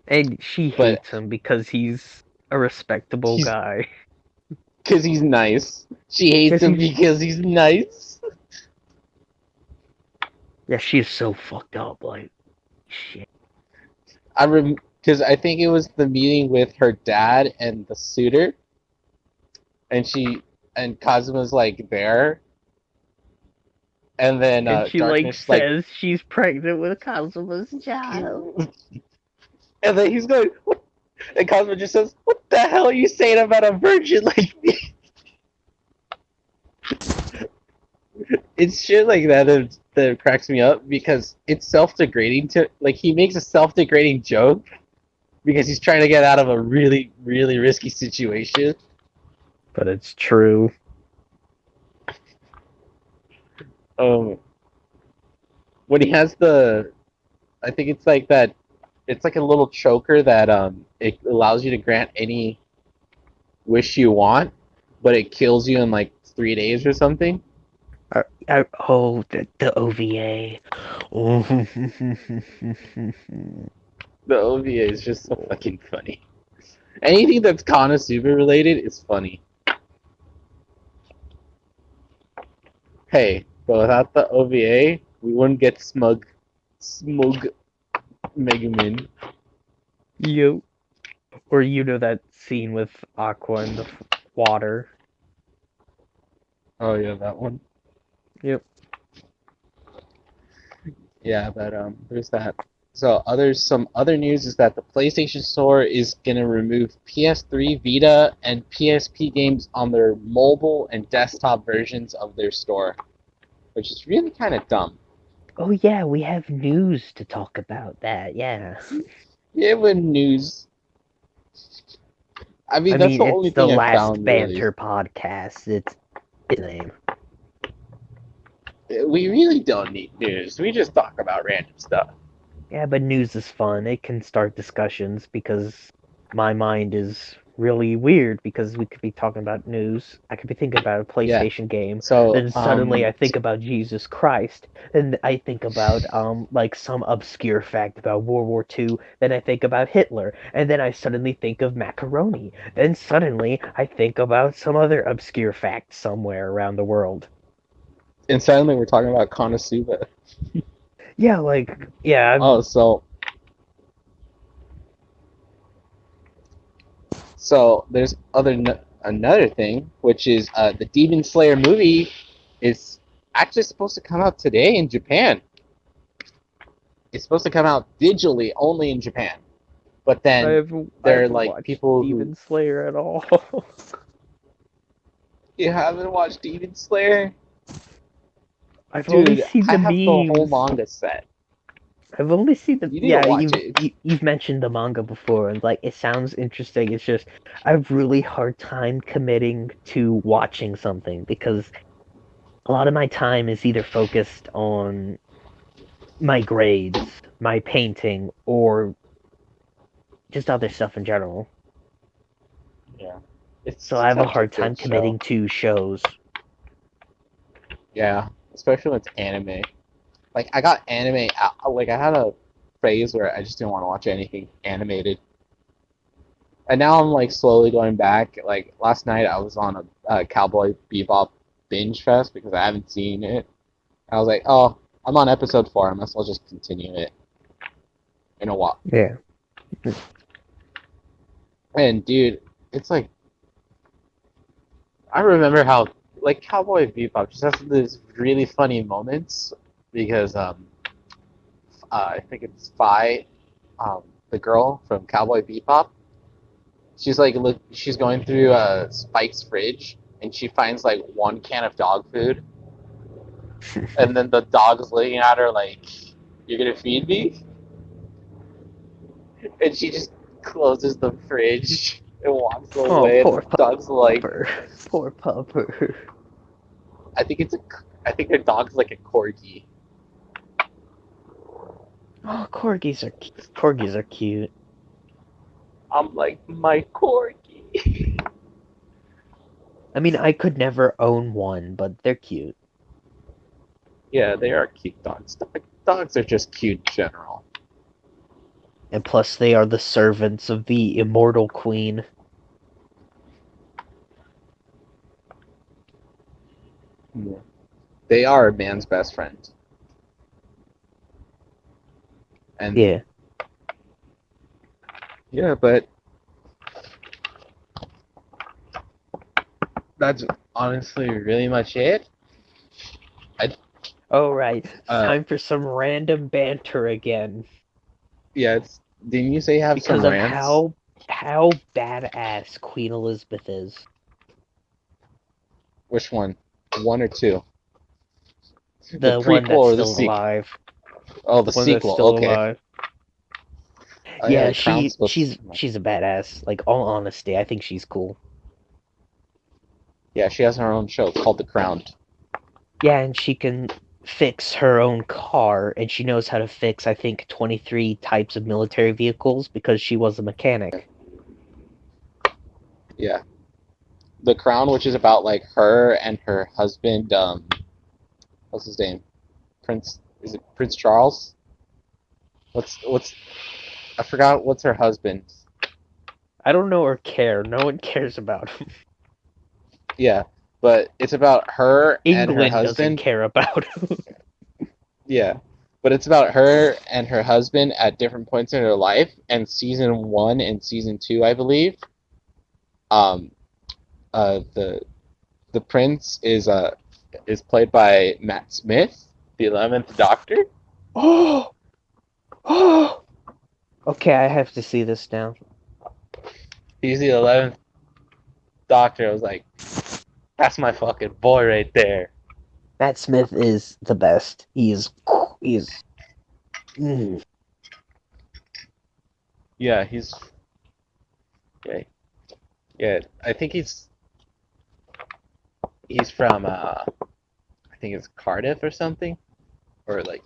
And she but hates him because he's a respectable he's guy. because he's nice. She hates Because him he's because he's nice. yeah, she is so fucked up. Like shit. Because I think it was the meeting with her dad and the suitor, and Kazuma's like there, and then And she like Darkness like, says she's pregnant with Kazuma's child. and then he's going, what? And Kazuma just says, "What the hell are you saying about a virgin like me?" It's shit like that cracks me up because it's self-degrading to like he makes a self-degrading joke because he's trying to get out of a really really risky situation. But it's true. Um, when he has I think it's like that. It's like a little choker that it allows you to grant any wish you want, but it kills you in like 3 days or something. Oh, the OVA. Oh. The OVA is just so fucking funny. Anything that's Konosuba related is funny. Hey, but without the OVA, we wouldn't get smug Megumin. Yo. Or you know that scene with Aqua in the water. Oh yeah, that one. Yep. Yeah, but there's that. So some other news is that the PlayStation Store is gonna remove PS3, Vita, and PSP games on their mobile and desktop versions of their store, which is really kind of dumb. Oh yeah, we have news to talk about that. Yeah. Yeah, with news. I mean, I that's mean, the only it's the thing I last found really. Banter podcast. It's his name. We really don't need news. We just talk about random stuff. Yeah, but news is fun. It can start discussions because my mind is really weird because we could be talking about news. I could be thinking about a Yeah. PlayStation game. So, Then suddenly I think about Jesus Christ. Then I think about like some obscure fact about World War II. Then I think about Hitler. And then I suddenly think of macaroni. Then suddenly I think about some other obscure fact somewhere around the world. and suddenly we're talking about Konosuba. Yeah, like yeah, Oh, so there's another thing, which is the Demon Slayer movie is actually supposed to come out today in Japan. It's supposed to come out digitally only in Japan, but I then haven't, I there are haven't like watched people who Demon Slayer at all. You haven't watched Demon Slayer? I've only Dude, seen I the have the whole memes. manga set. I've only seen the You need to yeah. watch it. You've mentioned the manga before, and like it sounds interesting. It's just I have really hard time committing to watching something because a lot of my time is either focused on my grades, my painting, or just other stuff in general. Yeah. So It's I have a such a hard time good show. committing to shows. Yeah. Especially when it's anime. Like, I got anime out. Like, I had a phase where I just didn't want to watch anything animated. And now I'm, like, slowly going back. Like, last night I was on a Cowboy Bebop binge fest because I haven't seen it. I was like, oh, I'm on episode 4. I might as well just continue it in a while. Yeah. And, dude, it's like, I remember how like Cowboy Bebop just has these really funny moments because I think it's Fi, the girl from Cowboy Bebop. She's like she's going through Spike's fridge and she finds like one can of dog food and then the dog's looking at her like, "You're gonna feed me?" And she just closes the fridge and walks Oh, away. And the dog's like, pupper. Poor pupper. I think it's a, I think her dog's like a corgi. Oh, corgis are cute. I'm like, my corgi. I mean, I could never own one, but they're cute. Yeah, they are cute dogs. Dogs are just cute in general. And plus, they are the servants of the immortal queen. Yeah. They are a man's best friend. And Yeah. yeah, but that's honestly really much it. I All right, it's uh time for some random banter again yeah, it's didn't you say you have because some of rants? how badass Queen Elizabeth is. Which one? One or two? The The one prequel that's or the still sequel? alive. Oh, the One that's sequel. still Okay. alive. Oh yeah, Yeah, the crown's she supposed to she's come out. she's a badass. Like all honesty, I think she's cool. Yeah, she has her own show called The Crown. Yeah, and she can fix her own car, and she knows how to fix, I think, 23 types of military vehicles because she was a mechanic. Yeah. The Crown, which is about like her and her husband, what's his name? Prince is it Prince Charles? What's I forgot what's her husband. I don't know or care. No one cares about him. Yeah, but it's about her and her England doesn't husband. care about him. Yeah, but it's about her and her husband at different points in their life. And season 1 and season 2, I believe, um, the prince is played by Matt Smith, the 11th Doctor. Oh, oh. Okay, I have to see this now. He's the 11th Doctor. I was like, that's my fucking boy right there. Matt Smith is the best. He's. Mm. Yeah, yeah, yeah. I think he's from I think it's Cardiff or something, or like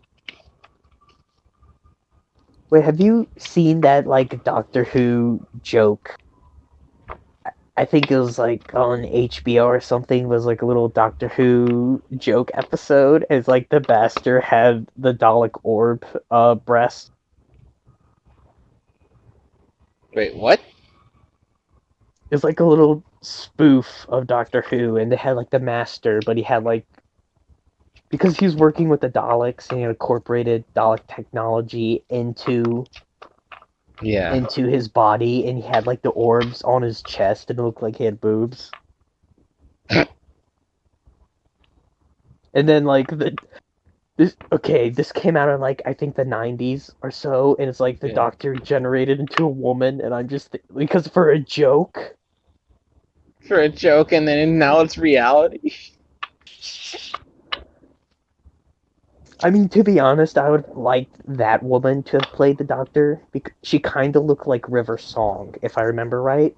Wait, have you seen that like Doctor Who joke? I think it was like on HBO or something. It was like a little Doctor Who joke episode. It's like the bastard had the Dalek orb breast. wait, what? It's like a little spoof of Doctor Who, and they had like the Master, but he had like because he was working with the Daleks and he had incorporated Dalek technology Yeah. into his body, and he had like the orbs on his chest, and it looked like he had boobs. And then like this came out in like I think the 90s or so, and it's like the Yeah. Doctor generated into a woman, and I'm just because for a joke. for a joke, and then now it's reality. I mean, to be honest, I would like that woman to have played the Doctor because she kind of looked like River Song, if I remember right.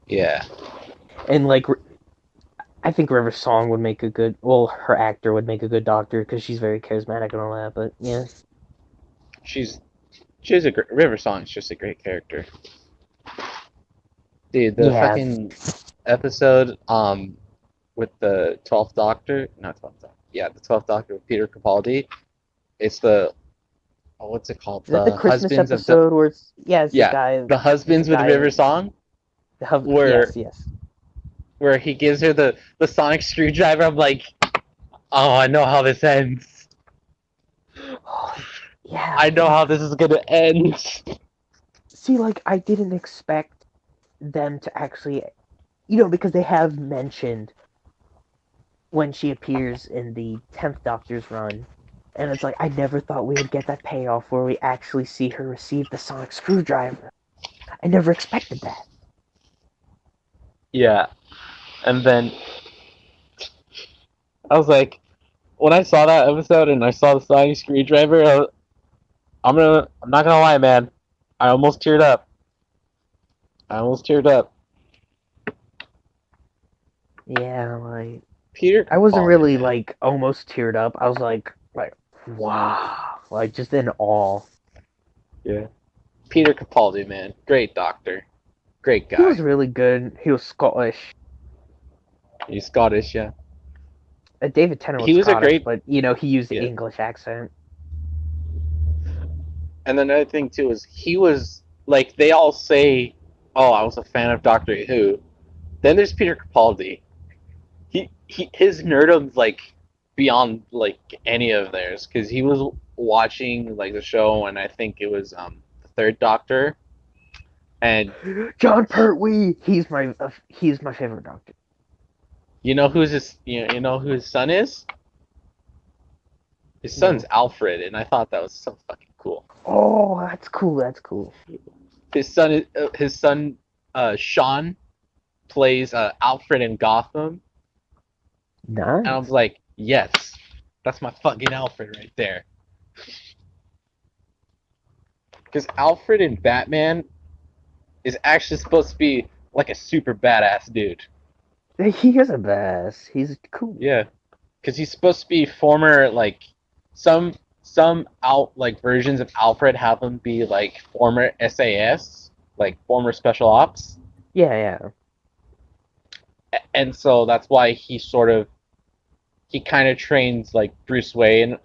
Yeah, And like, I think River Song would make a good. Well, her actor would make a good Doctor because she's very charismatic and all that. But yeah, she's she's a great, River Song's just a great character. Dude, the yeah, fucking episode with the 12th Doctor, not 12th Doctor, yeah, the 12th Doctor with Peter Capaldi. It's the what's it called? is that the The Christmas husbands of the episode where it's yeah, it's the yeah, guy, the it's the husbands with guy. River Song, Yes, where yes. he gives her the sonic screwdriver. I'm like, oh, I know how this ends. Oh, yeah, I know how like this is gonna end. see, like I didn't expect them to actually, because they have mentioned when she appears in the 10th Doctor's run. And it's like, I never thought we would get that payoff where we actually see her receive the sonic screwdriver. I never expected that. Yeah, and then I was like, when I saw that episode and I saw the sonic screwdriver, I'm not gonna lie, man. I almost teared up. I almost teared up. Yeah, like, Peter I wasn't Capaldi, really, man. like, almost teared up. I was wow. Like, just in awe. Yeah. Peter Capaldi, man. Great doctor. Great He was guy. really good. He was Scottish. He's Scottish, yeah. David Tennant was He was a Scottish, great but, he used the yeah. English accent. And then another thing too is he was like they all say, "Oh, I was a fan of Doctor Who." Then there's Peter Capaldi. His nerdum's like beyond like any of theirs because he was watching like the show and I think it was the Third Doctor and John Pertwee! He's my favorite Doctor. you know who his son is? His son's No. Alfred, and I thought that was so fucking cool. Oh, that's cool. That's cool. His son Sean plays Alfred in Gotham, and I was Nice. like, yes, that's my fucking Alfred right there. Because Alfred in Batman is actually supposed to be like a super badass dude. He is a badass. He's cool. Yeah, because he's supposed to be former like some out like versions of Alfred have him be like former SAS, like former special ops, Yeah, yeah. and so that's why he kind of trains like Bruce Wayne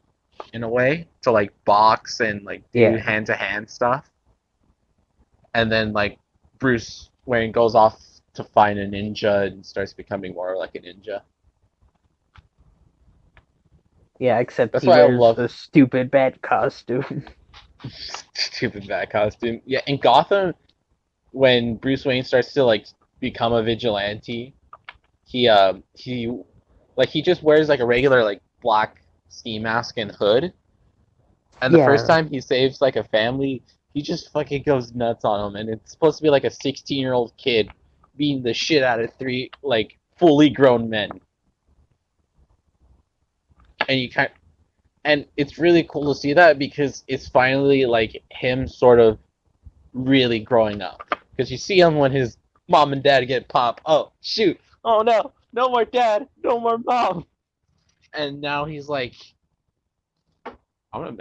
in a way to like box and like do Yeah. hand to hand stuff, and then like Bruce Wayne goes off to find a ninja and starts becoming more like a ninja. Yeah, except That's he why I wears love a stupid bat costume. stupid bad costume. Yeah, in Gotham, when Bruce Wayne starts to like become a vigilante, he like he just wears like a regular like black ski mask and hood. And the first Yeah. time he saves like a family, he just fucking goes nuts on them, and it's supposed to be like a 16-year-old kid beating the shit out of three like fully grown men. And you kind and it's really cool to see that because it's finally like him sort of really growing up. Because you see him when his mom and dad get pop. Oh shoot! Oh no! No more dad! No more mom! And now he's like, I'm gonna.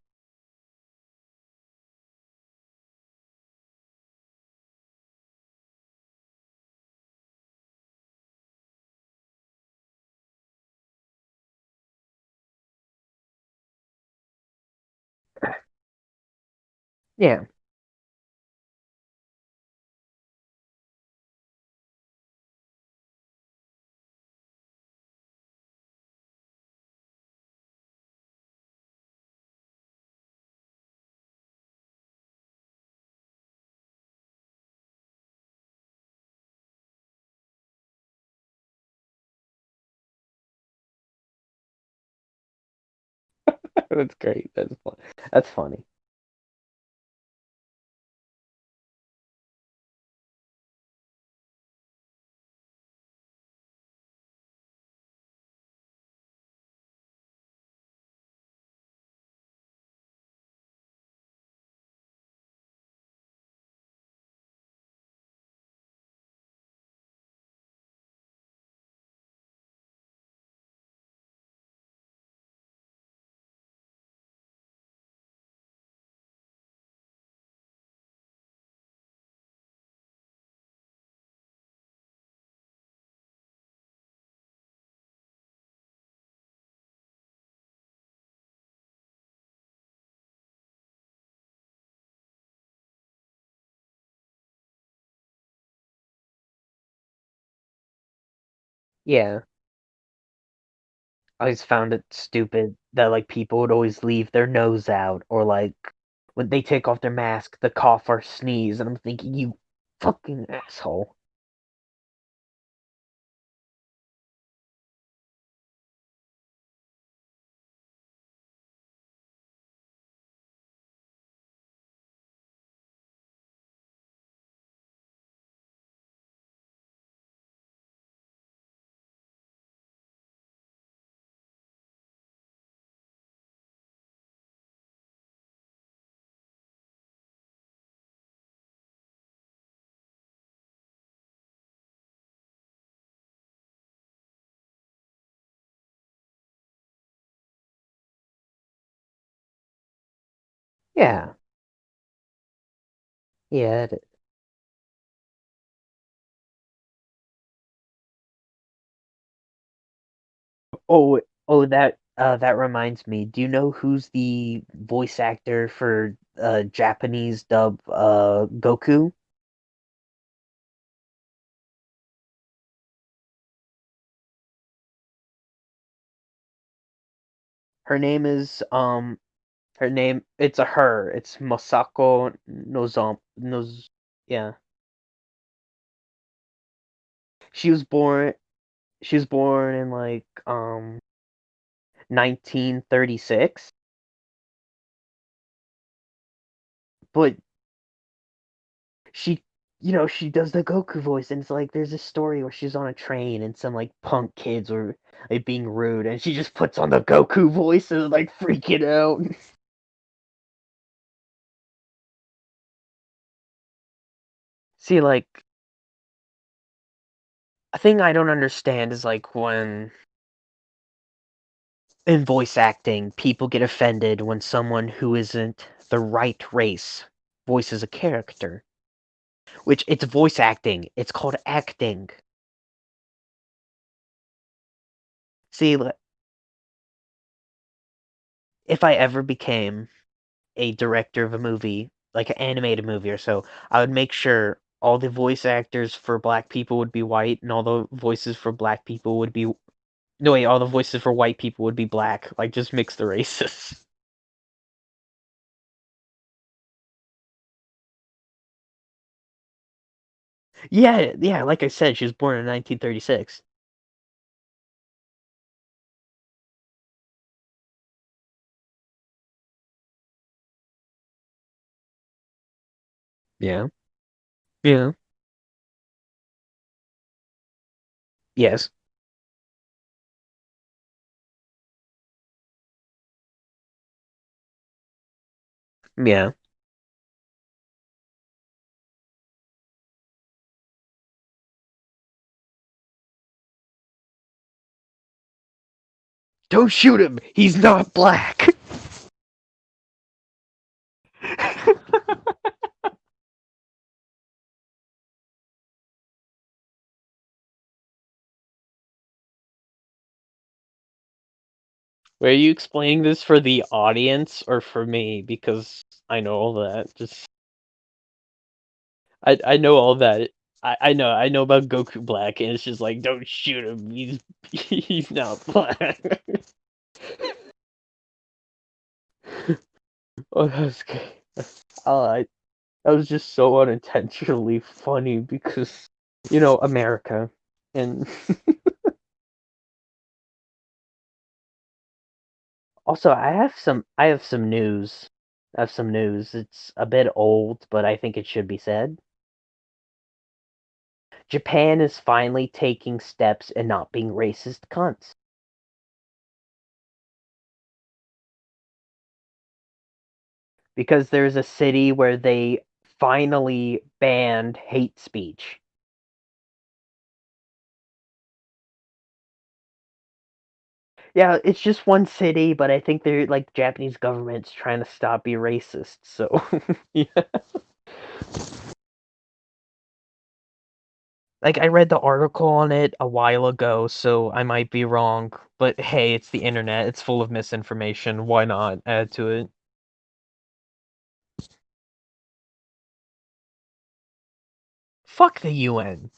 Yeah. That's great. That's fun. That's funny. Yeah. I always found it stupid that like people would always leave their nose out, or like when they take off their mask, the cough or sneeze, and I'm thinking, you fucking asshole. Yeah, yeah. Oh, that reminds me. Do you know who's the voice actor for Japanese dub Goku? Her name is her name, it's a her. It's Masako Noz, yeah. She was born she was born in like 1936, but she she does the Goku voice, and it's like there's a story where she's on a train and some like punk kids were like being rude, and she just puts on the Goku voice and like freaking out. See, like a thing I don't understand is like when in voice acting people get offended when someone who isn't the right race voices a character, which it's voice acting. It's called acting. See, if I ever became a director of a movie, like an animated movie or so, I would make sure all the voice actors for black people would be white, and all the voices for black people would be no wait, all the voices for white people would be black. Like just mix the races. Yeah, yeah. Like I said, she was born in 1936. Yeah. Yeah. Yes. Yeah. Don't shoot him. He's not black. Were you explaining this for the audience or for me? Because I know all that. Just I know all that. I know about Goku Black, and it's just like don't shoot him. He's not black. Oh, that's good. I that was just so unintentionally funny because America and also I have some news. I have some news. It's a bit old, but I think it should be said. Japan is finally taking steps in not being racist cunts. Because there's a city where they finally banned hate speech. Yeah, it's just one city, but I think they're like Japanese government's trying to stop being racist. So yeah. Like I read the article on it a while ago, so I might be wrong. But hey, it's the internet. It's full of misinformation. Why not add to it? Fuck the UN.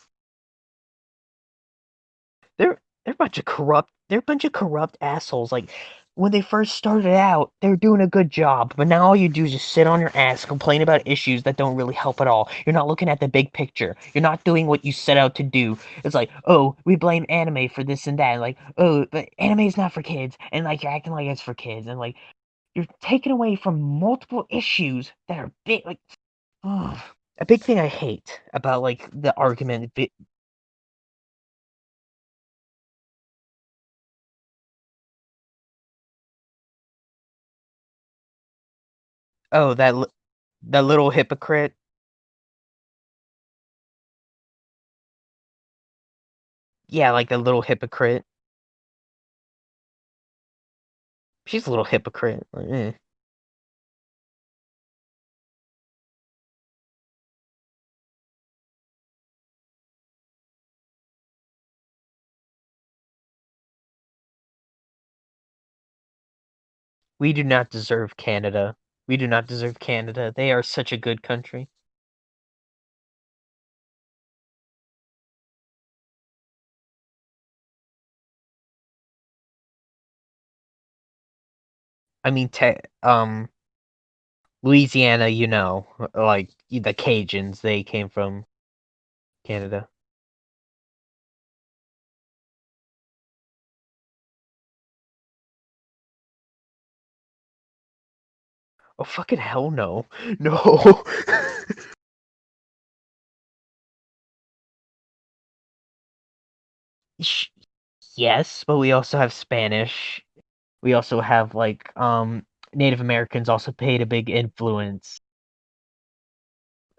They're a bunch of corrupt. They're a bunch of corrupt assholes. Like when they first started out, they were doing a good job, but now all you do is just sit on your ass, complain about issues that don't really help at all. You're not looking at the big picture. You're not doing what you set out to do. It's like, oh, we blame anime for this and that. Like, oh, but anime is not for kids, and like you're acting like it's for kids, and like you're taking away from multiple issues that are big. Like, ugh. A big thing I hate about like the argument. Oh, that little hypocrite. Yeah, like the little hypocrite. She's a little hypocrite. Like, we do not deserve Canada. We do not deserve Canada. They are such a good country. I mean, Louisiana, like the Cajuns, they came from Canada. Oh, fucking hell no. No. Yes, but we also have Spanish. We also have like Native Americans also played a big influence.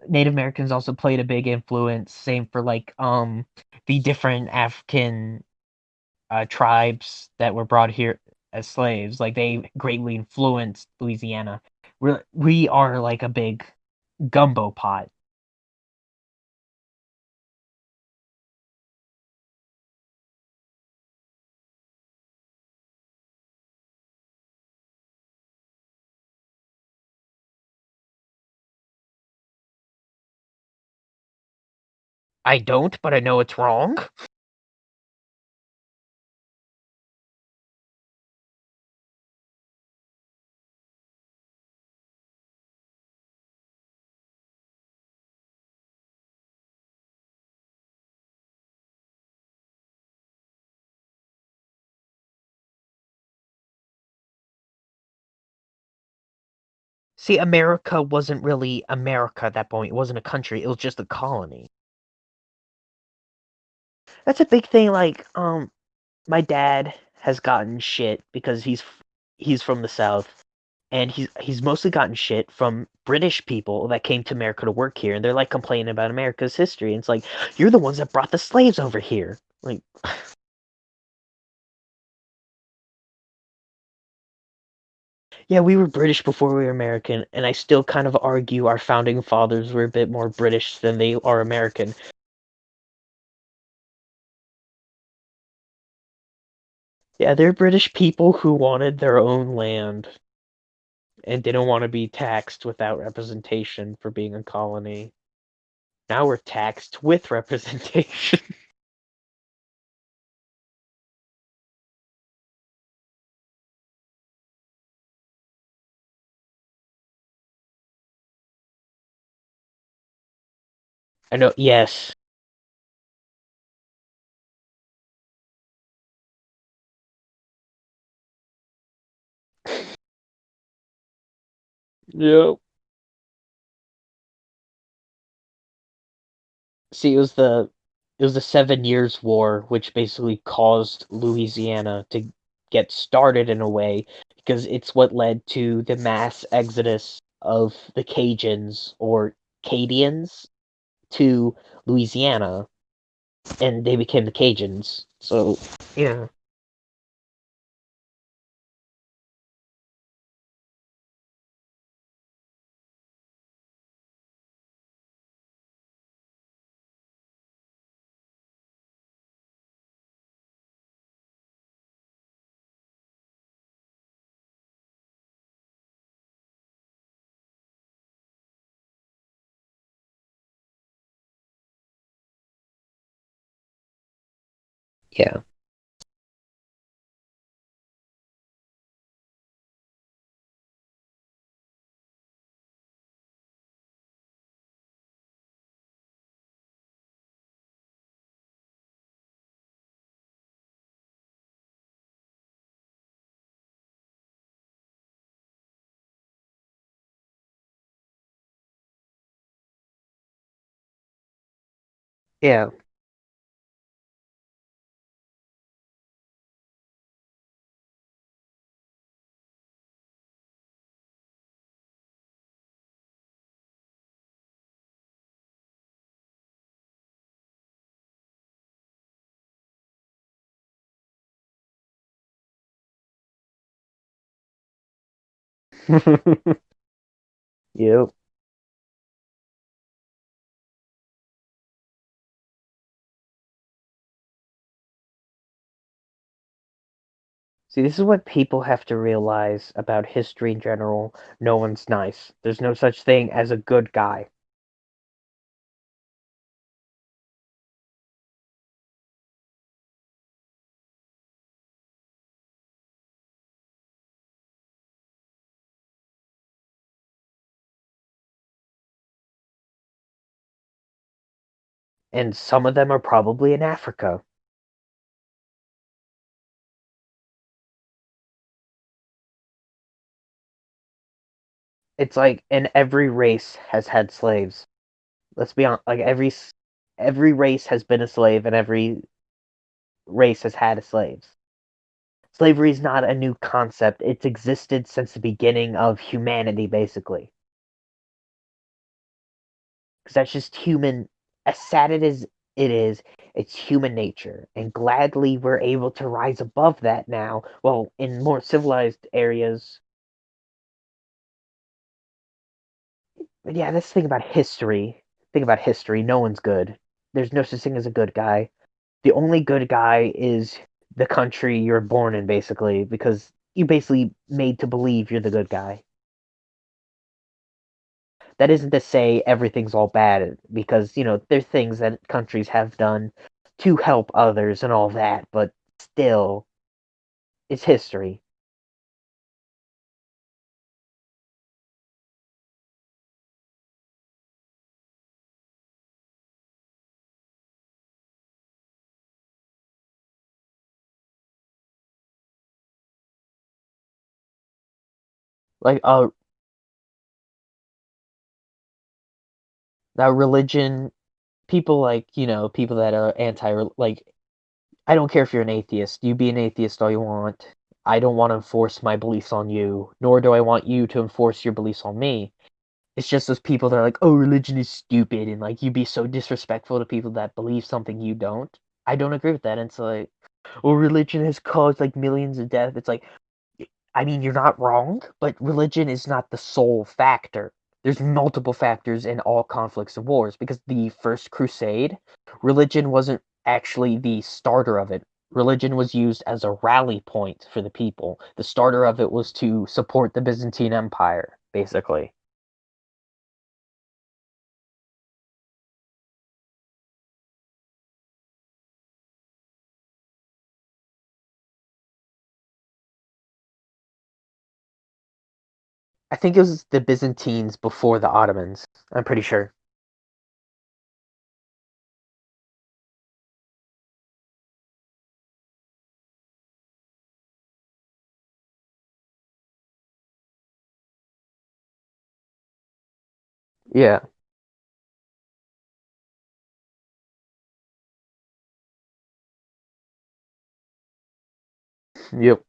Native Americans also played a big influence. Same for like the different African tribes that were brought here as slaves. Like they greatly influenced Louisiana. We are like a big gumbo pot. I don't, but I know it's wrong. See, America wasn't really America at that point. It wasn't a country. It was just a colony. That's a big thing. Like, my dad has gotten shit because he's from the South, and he's mostly gotten shit from British people that came to America to work here, and they're like complaining about America's history. And it's like you're the ones that brought the slaves over here. Like, yeah, we were British before we were American, and I still kind of argue our founding fathers were a bit more British than they are American. Yeah, they're British people who wanted their own land and didn't want to be taxed without representation for being a colony. Now we're taxed with representation. I know, yes. Yep. See, it was the 7 Years' War, which basically caused Louisiana to get started in a way because it's what led to the mass exodus of the Cajuns or Cadians to Louisiana, and they became the Cajuns. So, yeah. Yeah. Yeah. Yep. See, this is what people have to realize about history in general. No one's nice. There's no such thing as a good guy. And some of them are probably in Africa. It's like, and every race has had slaves. Let's be honest, like every race has been a slave, and every race has had slaves. Slavery is not a new concept. It's existed since the beginning of humanity, basically. Because that's just human. As sad it is, it's human nature, and gladly we're able to rise above that now. Well, in more civilized areas. But yeah, that's the thing about history. Think about history. No one's good. There's no such thing as a good guy. The only good guy is the country you're born in, basically, because you're basically made to believe you're the good guy. That isn't to say everything's all bad, because, there's things that countries have done to help others and all that, but still, it's history. Like, now religion, people people that are like, I don't care if you're an atheist. You be an atheist all you want. I don't want to enforce my beliefs on you, nor do I want you to enforce your beliefs on me. It's just those people that are like, oh, religion is stupid, and like you be so disrespectful to people that believe something you don't. I don't agree with that. And it's like, well, religion has caused like millions of deaths. It's like, I mean, you're not wrong, but religion is not the sole factor. There's multiple factors in all conflicts and wars, because the First Crusade, religion wasn't actually the starter of it. Religion was used as a rally point for the people. The starter of it was to support the Byzantine Empire, basically. I think it was the Byzantines before the Ottomans. I'm pretty sure. Yeah. Yep.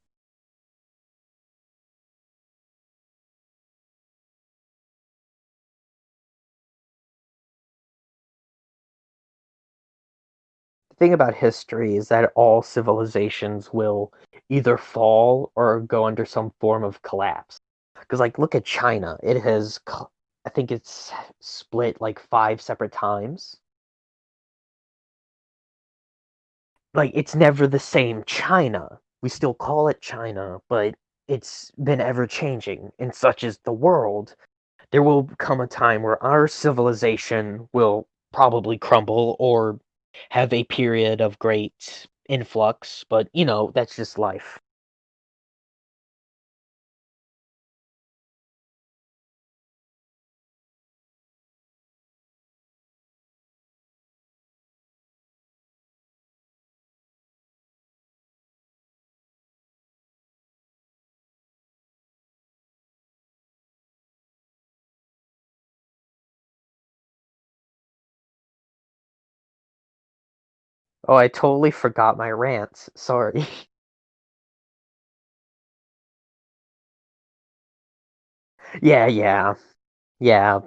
The thing about history is that all civilizations will either fall or go under some form of collapse. Because, like, look at China. I think it's split like 5 separate times. Like, it's never the same China. We still call it China, but it's been ever changing, and such is the world. There will come a time where our civilization will probably crumble or have a period of great influx, but that's just life. Oh, I totally forgot my rants. Sorry. Yeah, yeah, yeah.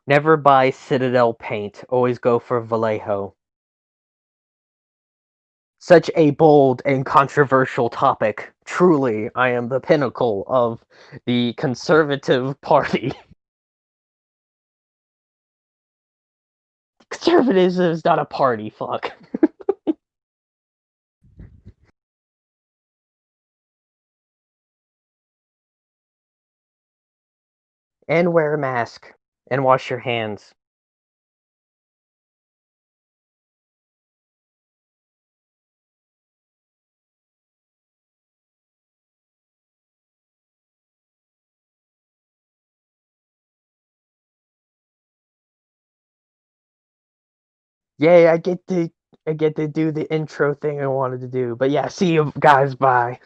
Never buy Citadel paint. Always go for Vallejo. Such a bold and controversial topic. Truly, I am the pinnacle of the conservative party. Conservatism is not a party, fuck. And wear a mask. And wash your hands. Yay, I get to do the intro thing I wanted to do. But yeah, see you guys, bye.